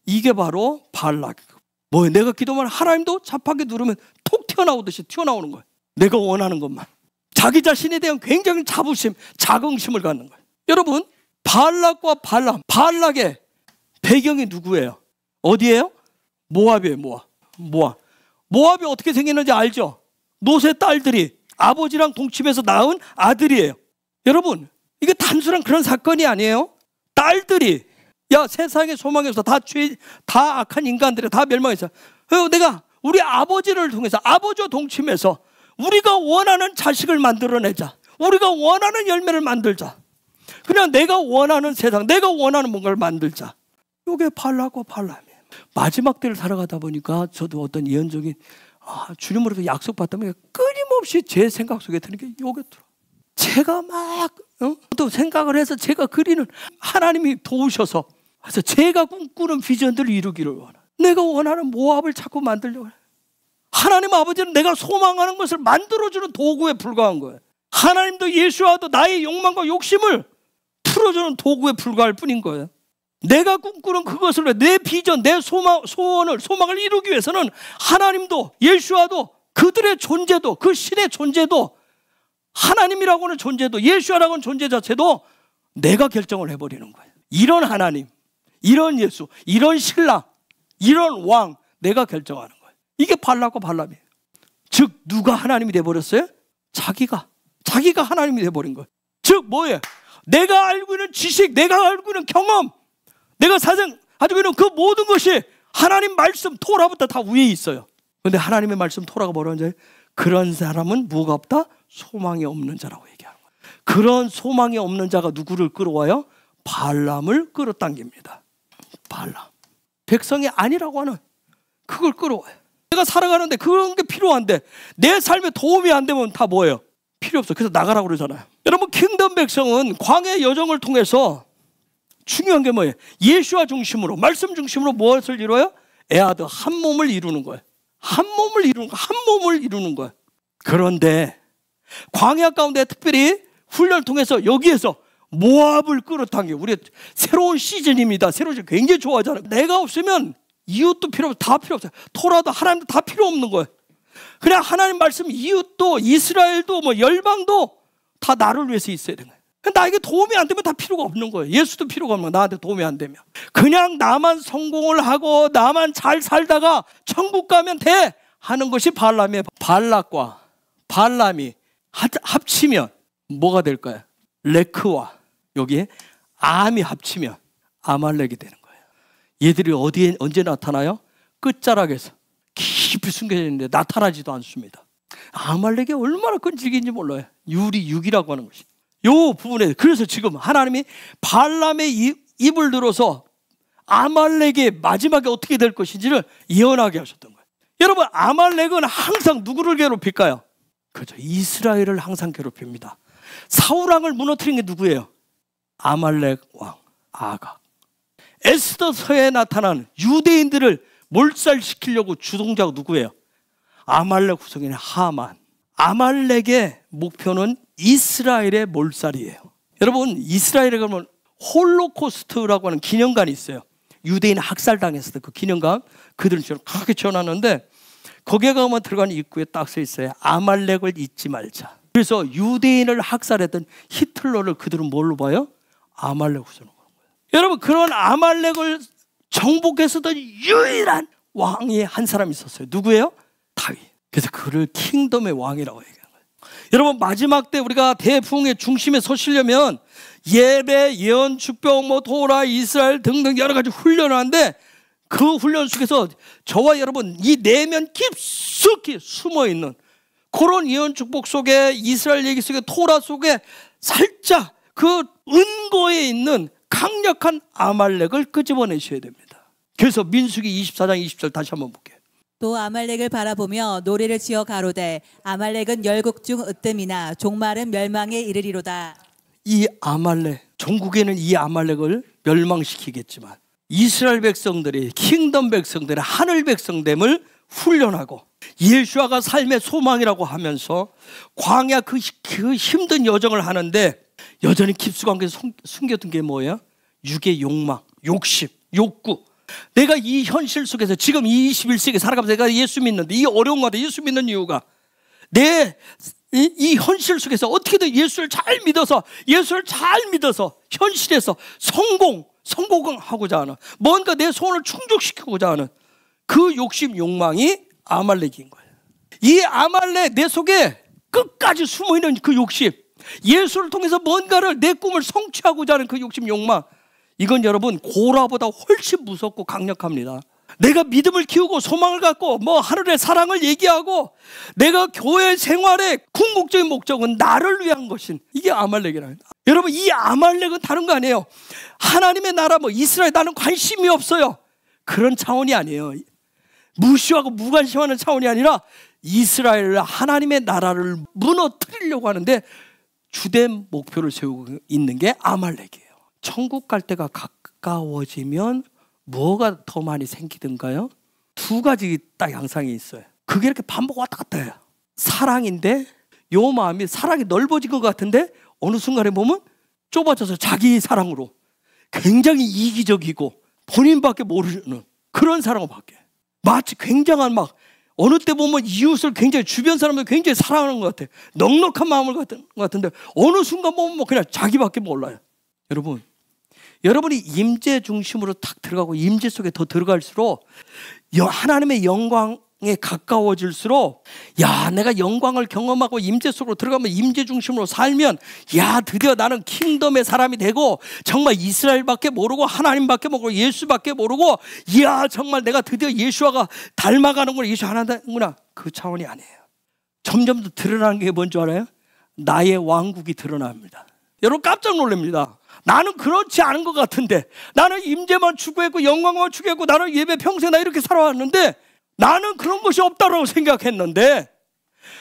이게 바로 발락이고, 뭐예요? 내가 기도만 하나님도 자판기 누르면 톡 튀어나오듯이 튀어나오는 거예요. 내가 원하는 것만. 자기 자신에 대한 굉장히 자부심, 자긍심을 갖는 거예요. 여러분, 발락과 발람, 발락의 배경이 누구예요? 어디예요? 모압이에요. 모압이 어떻게 생겼는지 알죠? 롯의 딸들이 아버지랑 동침해서 낳은 아들이에요. 여러분, 이게 단순한 그런 사건이 아니에요. 딸들이 세상의 소망이 없어. 다 악한 인간들이 다 멸망했어. 내가 우리 아버지를 통해서, 아버지와 동침해서 우리가 원하는 자식을 만들어내자. 우리가 원하는 열매를 만들자. 그냥 내가 원하는 세상, 내가 원하는 뭔가를 만들자. 이게 발락과 발람이에요. 마지막 때를 살아가다 보니까 저도 어떤 예언적인 주님으로부터 약속받다면 끊임없이 제 생각 속에 드는 게 요게 들어. 제가 막 또 생각을 해서 제가 그리는, 하나님이 도우셔서 그래서 제가 꿈꾸는 비전들을 이루기를 원해. 내가 원하는 모압을 자꾸 만들려고 해. 하나님 아버지는 내가 소망하는 것을 만들어주는 도구에 불과한 거예요. 하나님도 예수와도 나의 욕망과 욕심을 풀어주는 도구에 불과할 뿐인 거예요. 내가 꿈꾸는 그것을, 내 비전, 내 소망을 이루기 위해서는 하나님도 예수와도 그들의 존재도, 그 신의 존재도, 하나님이라고 하는 존재도, 예수라고 하는 존재 자체도 내가 결정을 해버리는 거예요. 이런 하나님, 이런 예수, 이런 신랑, 이런 왕, 내가 결정하는 거예요. 이게 발락과 발람이에요. 즉 누가 하나님이 돼버렸어요? 자기가 하나님이 돼버린 거예요. 즉 뭐예요? 내가 알고 있는 지식, 내가 알고 있는 경험, 내가 사상 가지고 있는 그 모든 것이 하나님 말씀 토라부터 다 위에 있어요. 그런데 하나님의 말씀 토라가 뭐라는 줄? 그런 사람은 뭐가 없다? 소망이 없는 자라고 얘기하는 거예요. 그런 소망이 없는 자가 누구를 끌어와요? 발람을 끌어당깁니다. 발람, 백성이 아니라고 하는 그걸 끌어와요. 내가 살아가는데 그런 게 필요한데 내 삶에 도움이 안 되면 다 뭐예요? 필요 없어. 그래서 나가라고 그러잖아요. 여러분, 킹덤 백성은 광야의 여정을 통해서 중요한 게 뭐예요? 예수와 중심으로, 말씀 중심으로 무엇을 이루어요? 에아드, 한 몸을 이루는 거예요. 한 몸을 이루는 거예요. 그런데 광야 가운데 특별히 훈련을 통해서 여기에서 모압을 끌어당겨. 우리 새로운 시즌입니다. 새로운 시즌 굉장히 좋아하잖아요. 내가 없으면 이웃도 필요 없어. 다 필요 없어요. 토라도 하나님도 다 필요 없는 거예요. 그냥 하나님 말씀, 이웃도, 이스라엘도, 열방도 다 나를 위해서 있어야 되는 거예요. 나에게 도움이 안 되면 다 필요가 없는 거예요. 예수도 필요가 없는 거예요. 나한테 도움이 안 되면. 그냥 나만 성공을 하고 나만 잘 살다가 천국 가면 돼 하는 것이 발람이에요. 발락과 발람이 합치면 뭐가 될까요? 레크와 여기에 암이 합치면 아말렉이 되는 거예요. 얘들이 어디에 언제 나타나요? 끝자락에서 깊이 숨겨져 있는데 나타나지도 않습니다. 아말렉이 얼마나 끈질긴지 몰라요. 유리 6이라고 하는 것이. 요 부분에, 그래서 지금 하나님이 발람의 입을 들어서 아말렉의 마지막에 어떻게 될 것인지를 예언하게 하셨던 거예요. 여러분, 아말렉은 항상 누구를 괴롭힐까요? 그렇죠. 이스라엘을 항상 괴롭힙니다. 사울왕을 무너뜨린 게 누구예요? 아말렉 왕 아각. 에스더서에 나타난 유대인들을 몰살시키려고 주동자가 누구예요? 아말렉 후손인 하만. 아말렉의 목표는 이스라엘의 몰살이에요. 여러분, 이스라엘에 가면 홀로코스트라고 하는 기념관이 있어요. 유대인 학살당했을 때 그 기념관, 그들은 크게 지어놨는데 거기에 가면 들어가는 입구에 딱 써 있어요. 아말렉을 잊지 말자. 그래서 유대인을 학살했던 히틀러를 그들은 뭘로 봐요? 아말렉 후손으로 보는 거예요. 여러분, 그런 아말렉을 정복했었던 유일한 왕이 한 사람이 있었어요. 누구예요? 다윗. 그래서 그를 킹덤의 왕이라고 얘기하는 거예요. 여러분, 마지막 때 우리가 대풍의 중심에 서시려면 예배, 예언, 축복, 도라, 이스라엘 등등 여러 가지 훈련을 하는데 그 훈련 속에서 저와 여러분 이 내면 깊숙이 숨어있는 그런 예언 축복 속에, 이스라엘 얘기 속에, 토라 속에 살짝 그 은거에 있는 강력한 아말렉을 끄집어내셔야 됩니다. 그래서 민수기 24장 20절 다시 한번 볼게요. 또 아말렉을 바라보며 노래를 지어 가로되 아말렉은 열국 중 으뜸이나 종말은 멸망에 이르리로다. 이 아말렉, 종국에는 이 아말렉을 멸망시키겠지만 이스라엘 백성들이, 킹덤 백성들의 하늘 백성됨을 훈련하고 예수아가 삶의 소망이라고 하면서 광야 그 힘든 여정을 하는데 여전히 깊숙하게 숨겨둔 게 뭐예요? 육의 욕망, 욕심, 욕구. 내가 이 현실 속에서 지금 이 21세기 살아가면서 내가 예수 믿는데, 이 어려운 가운데 예수 믿는 이유가 이 현실 속에서 어떻게든 예수를 잘 믿어서 현실에서 성공하고자 하는, 뭔가 내 소원을 충족시키고자 하는 그 욕심, 욕망이 아말렉인 거예요. 이 아말렉, 내 속에 끝까지 숨어있는 그 욕심, 예수를 통해서 뭔가를, 내 꿈을 성취하고자 하는 그 욕심, 욕망, 이건 여러분 고라보다 훨씬 무섭고 강력합니다. 내가 믿음을 키우고 소망을 갖고 하늘의 사랑을 얘기하고 내가 교회 생활의 궁극적인 목적은 나를 위한 것인, 이게 아말렉이라는. 여러분, 이 아말렉은 다른 거 아니에요. 하나님의 나라, 이스라엘, 나는 관심이 없어요, 그런 차원이 아니에요. 무시하고 무관심하는 차원이 아니라 이스라엘, 하나님의 나라를 무너뜨리려고 하는데 주된 목표를 세우고 있는 게 아말렉이에요. 천국 갈 때가 가까워지면 뭐가 더 많이 생기던가요? 두 가지 딱 양상이 있어요. 그게 이렇게 반복 왔다 갔다 해요. 사랑인데 요 마음이, 사랑이 넓어진 것 같은데 어느 순간에 보면 좁아져서 자기 사랑으로 굉장히 이기적이고 본인밖에 모르는 그런 사랑을 바뀌어요. 마치 굉장한 어느 때 보면 이웃을 굉장히, 주변 사람들 굉장히 사랑하는 것 같아요. 넉넉한 마음을 갖는 것 같은데 어느 순간 보면 그냥 자기밖에 몰라요. 여러분이 임재 중심으로 탁 들어가고 임재 속에 더 들어갈수록 하나님의 영광에 가까워질수록, 내가 영광을 경험하고 임재 속으로 들어가면, 임재 중심으로 살면, 드디어 나는 킹덤의 사람이 되고 정말 이스라엘밖에 모르고 하나님밖에 모르고 예수밖에 모르고, 정말 내가 드디어 예수와가 닮아가는구나, 예수 하나 되는구나, 그 차원이 아니에요. 점점 더 드러나는 게 뭔지 알아요? 나의 왕국이 드러납니다. 여러분 깜짝 놀랍니다. 나는 그렇지 않은 것 같은데, 나는 임재만 추구했고 영광만 추구했고 나는 예배 평생 나 이렇게 살아왔는데, 나는 그런 것이 없다고 생각했는데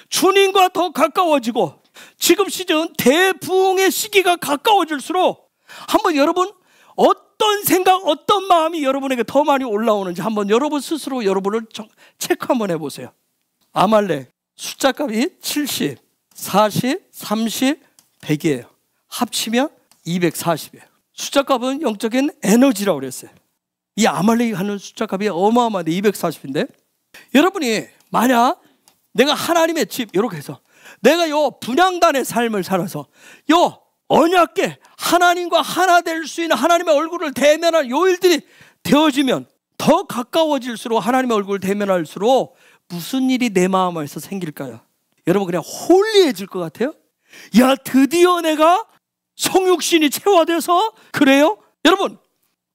주님과 더 가까워지고 지금 시즌 대부흥의 시기가 가까워질수록 한번 여러분 어떤 생각, 어떤 마음이 여러분에게 더 많이 올라오는지 한번 여러분 스스로 여러분을 체크 한번 해보세요. 아말렉 숫자값이 70, 40, 30, 100이에요. 합치면 240이에요. 숫자값은 영적인 에너지라고 그랬어요. 이 아말렉이 하는 숫자값이 어마어마한데 240인데, 여러분이 만약 내가 하나님의 집, 이렇게 해서 내가 요 분향단의 삶을 살아서 요 언약궤, 하나님과 하나 될 수 있는, 하나님의 얼굴을 대면할 요 일들이 되어지면, 더 가까워질수록 하나님의 얼굴을 대면할수록 무슨 일이 내 마음에서 생길까요? 여러분 그냥 홀리해질 것 같아요. 드디어 내가 성육신이 체화돼서, 그래요? 여러분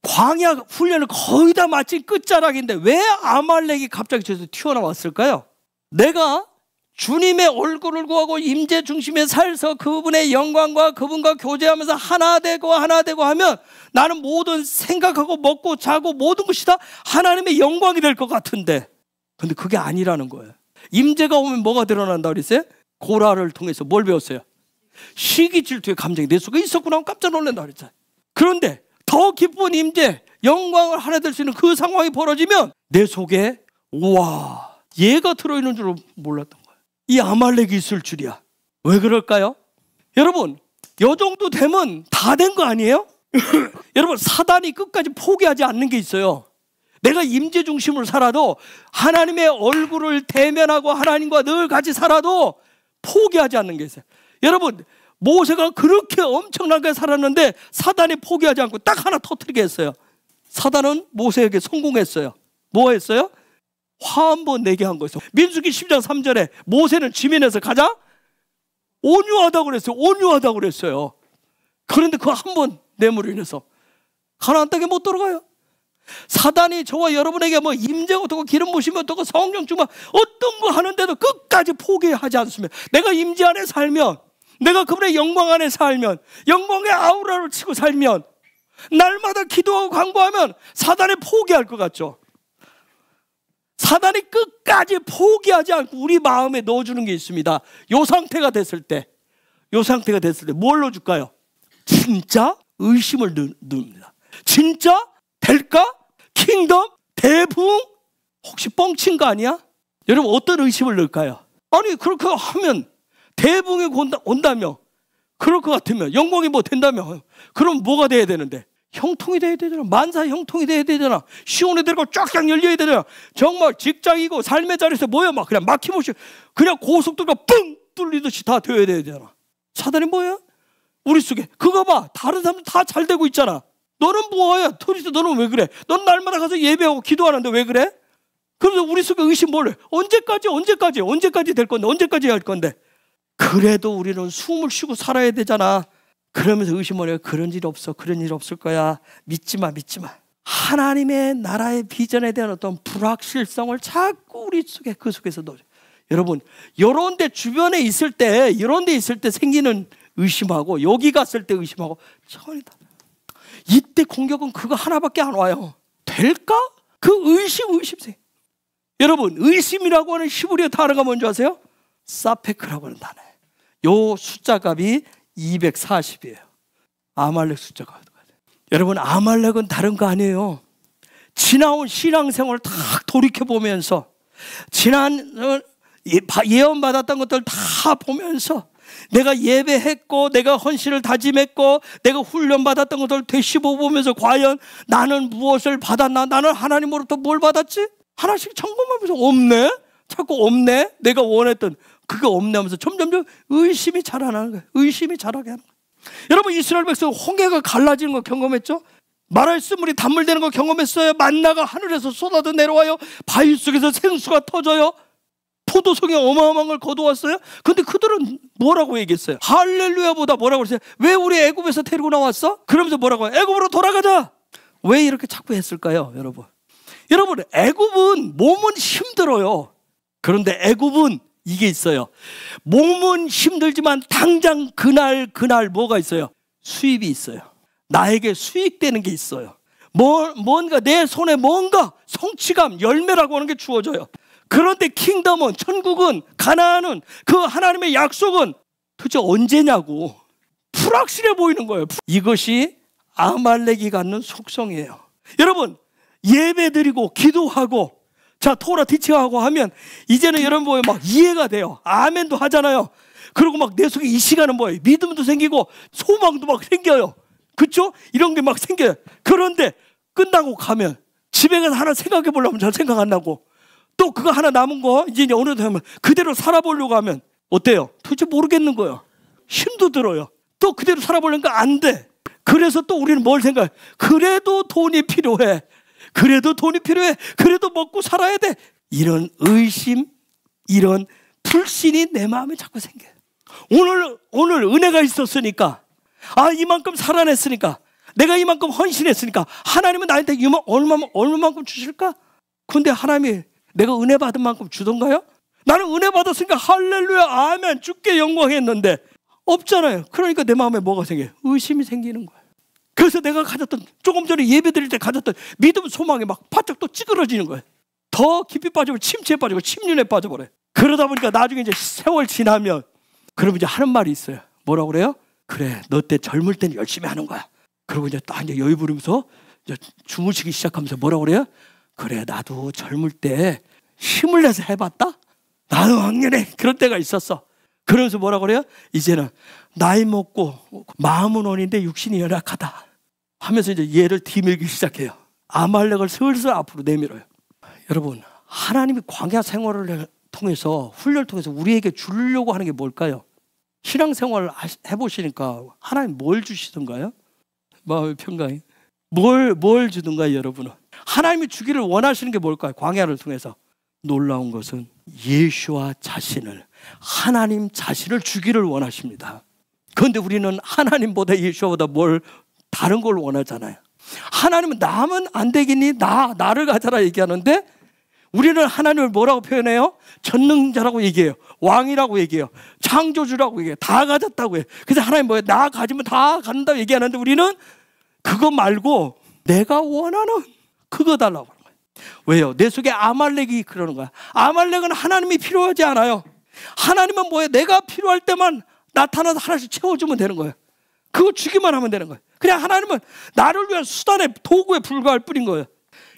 광야 훈련을 거의 다 마친 끝자락인데 왜 아말렉이 갑자기 저기서 튀어나왔을까요? 내가 주님의 얼굴을 구하고 임재 중심에 살서 그분의 영광과 그분과 교제하면서 하나 되고 하면 나는 모든 생각하고 먹고 자고 모든 것이 다 하나님의 영광이 될 것 같은데, 근데 그게 아니라는 거예요. 임재가 오면 뭐가 드러난다 그랬어요? 고라를 통해서 뭘 배웠어요? 시기 질투의 감정이 내 속에 있었구나 하고 깜짝 놀란다 그랬잖아요. 그런데 더 기쁜 임재, 영광을 하나 될 수 있는 그 상황이 벌어지면 내 속에 얘가 들어있는 줄 몰랐던 거예요. 이 아말렉이 있을 줄이야. 왜 그럴까요? 여러분 요 정도 되면 다 된 거 아니에요? 여러분 사단이 끝까지 포기하지 않는 게 있어요. 내가 임재 중심으로 살아도, 하나님의 얼굴을 대면하고 하나님과 늘 같이 살아도 포기하지 않는 게 있어요. 여러분 모세가 그렇게 엄청나게 살았는데 사단이 포기하지 않고 딱 하나 터뜨리게 했어요. 사단은 모세에게 성공했어요. 뭐 했어요? 화 한 번 내게 한 거였어요. 민수기 10장 3절에 모세는 지면에서 가장 온유하다고 그랬어요. 온유하다고 그랬어요. 그런데 그 한 번 뇌물로 인해서 가나안 땅에 못 들어가요. 사단이 저와 여러분에게 임재가 어떻고 기름 부으시면 어떻고 성령 충만 어떤 거 하는데도 끝까지 포기하지 않습니다. 내가 임재 안에 살면, 내가 그분의 영광 안에 살면, 영광의 아우라를 치고 살면, 날마다 기도하고 간구하면 사단에 포기할 것 같죠? 사단이 끝까지 포기하지 않고 우리 마음에 넣어주는 게 있습니다. 요 상태가 됐을 때 뭘 넣어줄까요? 진짜 의심을 넣습니다. 진짜 될까? 킹덤? 대붕? 혹시 뻥친 거 아니야? 여러분 어떤 의심을 넣을까요? 아니 그렇게 하면 대붕이 온다며, 그럴 것 같으면, 영광이 뭐 된다며, 그럼 뭐가 돼야 되는데? 형통이 돼야 되잖아. 만사 형통이 돼야 되잖아. 시온에 들어가고 쫙쫙 열려야 되잖아. 정말 직장이고 삶의 자리에서 뭐야 막 그냥 막힘없이 그냥 고속도로가 뻥 뚫리듯이 다 되어야 되잖아. 사단이 뭐야? 우리 속에 그거 봐, 다른 사람들 다 잘 되고 있잖아. 너는 뭐야? 토리스 너는 왜 그래? 넌 날마다 가서 예배하고 기도하는데 왜 그래? 그래서 우리 속에 의심 뭘 해? 언제까지 될 건데, 언제까지 할 건데? 그래도 우리는 숨을 쉬고 살아야 되잖아. 그러면서 의심을 해요. 그런 일 없어, 그런 일 없을 거야. 믿지 마. 하나님의 나라의 비전에 대한 어떤 불확실성을 자꾸 우리 속에, 그 속에서 넣어요. 여러분, 이런 데 주변에 있을 때, 이런 데 있을 때 생기는 의심하고 여기 갔을 때 의심하고 차원이 달라요. 이때 공격은 그거 하나밖에 안 와요. 될까? 그 의심생. 여러분, 의심이라고 하는 히브리어 단어가 뭔지 아세요? 사페크라고 하는 단어예요. 요 숫자 값이 240이에요. 아말렉 숫자가. 여러분, 아말렉은 다른 거 아니에요. 지나온 신앙생활을 다 돌이켜보면서, 지난 예언받았던 것들 다 보면서, 내가 예배했고, 내가 헌신을 다짐했고, 내가 훈련받았던 것들 되씹어보면서 과연 나는 무엇을 받았나? 나는 하나님으로부터 뭘 받았지? 하나씩 점검하면서 없네? 자꾸 없네? 내가 원했던 그게 없네 하면서 점점점 의심이 자라나는 거예요. 의심이 자라게 하는 거예요. 여러분, 이스라엘 백성 홍해가 갈라지는 거 경험했죠? 마라의 물이 단물되는 거 경험했어요? 만나가 하늘에서 쏟아져 내려와요? 바위 속에서 생수가 터져요? 포도송이 어마어마한 걸 거두었어요? 근데 그들은 뭐라고 얘기했어요? 할렐루야보다 뭐라고 그랬어요? 왜 우리 애굽에서 데리고 나왔어? 그러면서 뭐라고 해요? 애굽으로 돌아가자! 왜 이렇게 자꾸 했을까요, 여러분? 여러분, 애굽은 몸은 힘들어요. 그런데 애굽은 이게 있어요. 몸은 힘들지만 당장 그날 뭐가 있어요? 수입이 있어요. 나에게 수익되는 게 있어요. 뭔가 내 손에 뭔가 성취감, 열매라고 하는 게 주어져요. 그런데 킹덤은, 천국은, 가나안은, 그 하나님의 약속은 도대체 언제냐고 불확실해 보이는 거예요. 이것이 아말렉이 갖는 속성이에요. 여러분, 예배드리고 기도하고 자 토라 티칭하고 하면 이제는 여러분 뭐예요? 막 이해가 돼요. 아멘도 하잖아요. 그리고 막 내 속에 이 시간은 뭐예요? 믿음도 생기고 소망도 막 생겨요. 그렇죠? 이런 게 막 생겨요. 그런데 끝나고 가면 집에 가서 하나 생각해 보려면 잘 생각 안 나고, 또 그거 하나 남은 거 이제 어느 정도 하면 그대로 살아보려고 하면 어때요? 도대체 모르겠는 거예요. 힘도 들어요. 또 그대로 살아보려니까 안 돼. 그래서 또 우리는 뭘 생각해? 그래도 돈이 필요해. 그래도 먹고 살아야 돼. 이런 의심, 이런 불신이 내 마음에 자꾸 생겨요. 오늘 은혜가 있었으니까, 이만큼 살아냈으니까, 내가 이만큼 헌신했으니까 하나님은 나한테 얼마만큼 주실까? 근데 하나님이 내가 은혜 받은 만큼 주던가요? 나는 은혜 받았으니까 할렐루야 아멘 주께 영광했는데 없잖아요. 그러니까 내 마음에 뭐가 생겨요? 의심이 생기는 거예요. 그래서 내가 가졌던, 조금 전에 예배 드릴 때 가졌던 믿음, 소망이 막 바짝 또 찌그러지는 거예요. 더 깊이 빠지면 침체에 빠지고 침륜에 빠져버려요. 그러다 보니까 나중에 이제 세월 지나면 그러면 이제 하는 말이 있어요. 뭐라고 그래요? 그래, 너 때 젊을 때는 열심히 하는 거야. 그리고 이제 딱 이제 여유 부리면서 이제 주무시기 시작하면서 뭐라고 그래요? 그래, 나도 젊을 때 힘을 내서 해봤다? 나도 왕년에 그런 때가 있었어. 그러면서 뭐라고 그래요? 이제는 나이 먹고 마음은 원인데 육신이 연약하다 하면서 이제 얘를 뒤밀기 시작해요. 아말렉을 슬슬 앞으로 내밀어요. 여러분, 하나님이 광야 생활을 통해서, 훈련을 통해서 우리에게 주려고 하는 게 뭘까요? 신앙생활을 해보시니까 하나님 뭘 주시던가요? 마음의 평강이 뭘 주던가요, 여러분은? 하나님이 주기를 원하시는 게 뭘까요? 광야를 통해서 놀라운 것은 예수와 자신을, 하나님 자신을 주기를 원하십니다. 그런데 우리는 하나님보다 예수보다 뭘 다른 걸 원하잖아요. 하나님은 나면 안 되겠니? 나를 가져라 얘기하는데 우리는 하나님을 뭐라고 표현해요? 전능자라고 얘기해요. 왕이라고 얘기해요. 창조주라고 얘기해요. 다 가졌다고 해요. 그래서 하나님 뭐예요? 나 가지면 다 갖는다고 얘기하는데 우리는 그거 말고 내가 원하는 그거 달라고 하는 거예요. 왜요? 내 속에 아말렉이 그러는 거야. 아말렉은 하나님이 필요하지 않아요. 하나님은 뭐예요? 내가 필요할 때만 나타나서 하나씩 채워주면 되는 거예요. 그거 주기만 하면 되는 거예요. 그냥 하나님은 나를 위한 수단의 도구에 불과할 뿐인 거예요.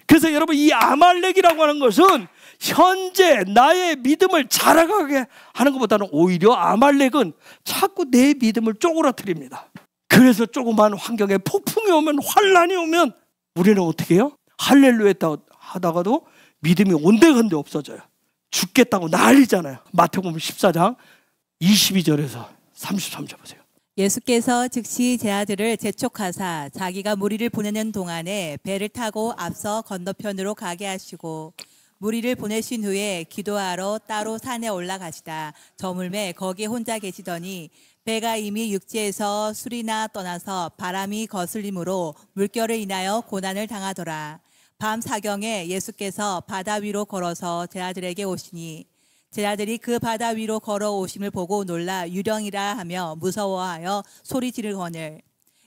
그래서 여러분, 이 아말렉이라고 하는 것은 현재 나의 믿음을 자라가게 하는 것보다는 오히려 아말렉은 자꾸 내 믿음을 쪼그라뜨립니다. 그래서 조그만 환경에 폭풍이 오면, 환란이 오면 우리는 어떻게 해요? 할렐루야 하다가도 믿음이 온데간데 없어져요. 죽겠다고 난리잖아요. 마태복음 14장 22절에서 33절 보세요. 예수께서 즉시 제 아들을 재촉하사 자기가 무리를 보내는 동안에 배를 타고 앞서 건너편으로 가게 하시고, 무리를 보내신 후에 기도하러 따로 산에 올라가시다 저물매 거기 혼자 계시더니 배가 이미 육지에서 술이나 떠나서 바람이 거슬림으로 물결을 인하여 고난을 당하더라. 밤 사경에 예수께서 바다 위로 걸어서 제 아들에게 오시니 제 아들이 그 바다 위로 걸어오심을 보고 놀라 유령이라 하며 무서워하여 소리 지르거늘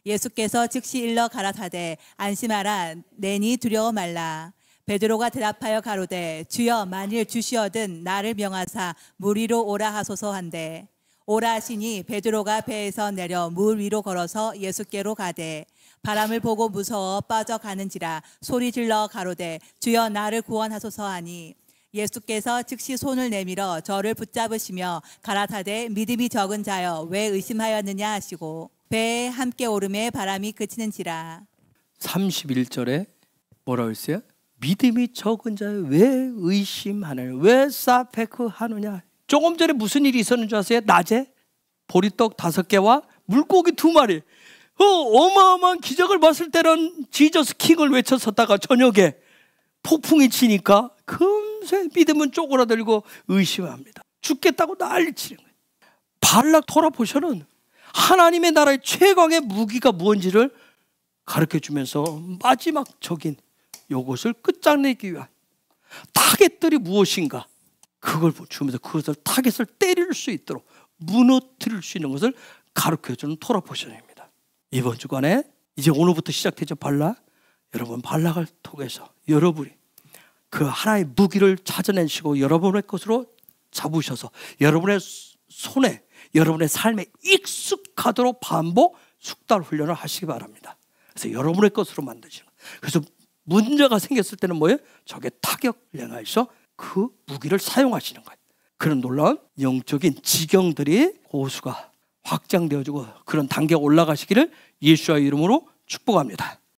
예수께서 즉시 일러 가라사대 안심하라 내니 두려워 말라. 베드로가 대답하여 가로되 주여 만일 주시어든 나를 명하사 물 위로 오라 하소서 한대 오라 하시니 베드로가 배에서 내려 물 위로 걸어서 예수께로 가되 바람을 보고 무서워 빠져가는지라 소리 질러 가로되 주여 나를 구원하소서 하니 예수께서 즉시 손을 내밀어 저를 붙잡으시며 가라사대 믿음이 적은 자여 왜 의심하였느냐 하시고 배에 함께 오름에 바람이 그치는지라. 31절에 뭐라고 했어요? 믿음이 적은 자여 왜 의심하느냐, 왜 사페크 하느냐. 조금 전에 무슨 일이 있었는 줄 아세요? 낮에 보리떡 5개와 물고기 2마리. 어마어마한 기적을 봤을 때는 지저스 킹을 외쳤었다가 저녁에 폭풍이 치니까 금세 믿음은 쪼그라들고 의심합니다. 죽겠다고 난리치는 거예요. 발락 토라포션은 하나님의 나라의 최강의 무기가 무엇인지를 가르쳐주면서 마지막적인 이것을 끝장내기 위한 타겟들이 무엇인가, 그걸 주면서 그것을 타겟을 때릴 수 있도록 무너뜨릴 수 있는 것을 가르쳐주는 토라포션입니다. 이번 주간에 이제 오늘부터 시작되죠. 발락. 여러분, 발락을 통해서 여러분이 그 하나의 무기를 찾아내시고 여러분의 것으로 잡으셔서 여러분의 손에, 여러분의 삶에 익숙하도록 반복 숙달 훈련을 하시기 바랍니다. 그래서 여러분의 것으로 만드시는 거예요. 그래서 문제가 생겼을 때는 뭐예요? 적의 타격을 향해서 그 무기를 사용하시는 거예요. 그런 놀라운 영적인 지경들이 호수가 확장되어지고 그런 단계가 올라가시기를 예수의 이름으로 축복합니다.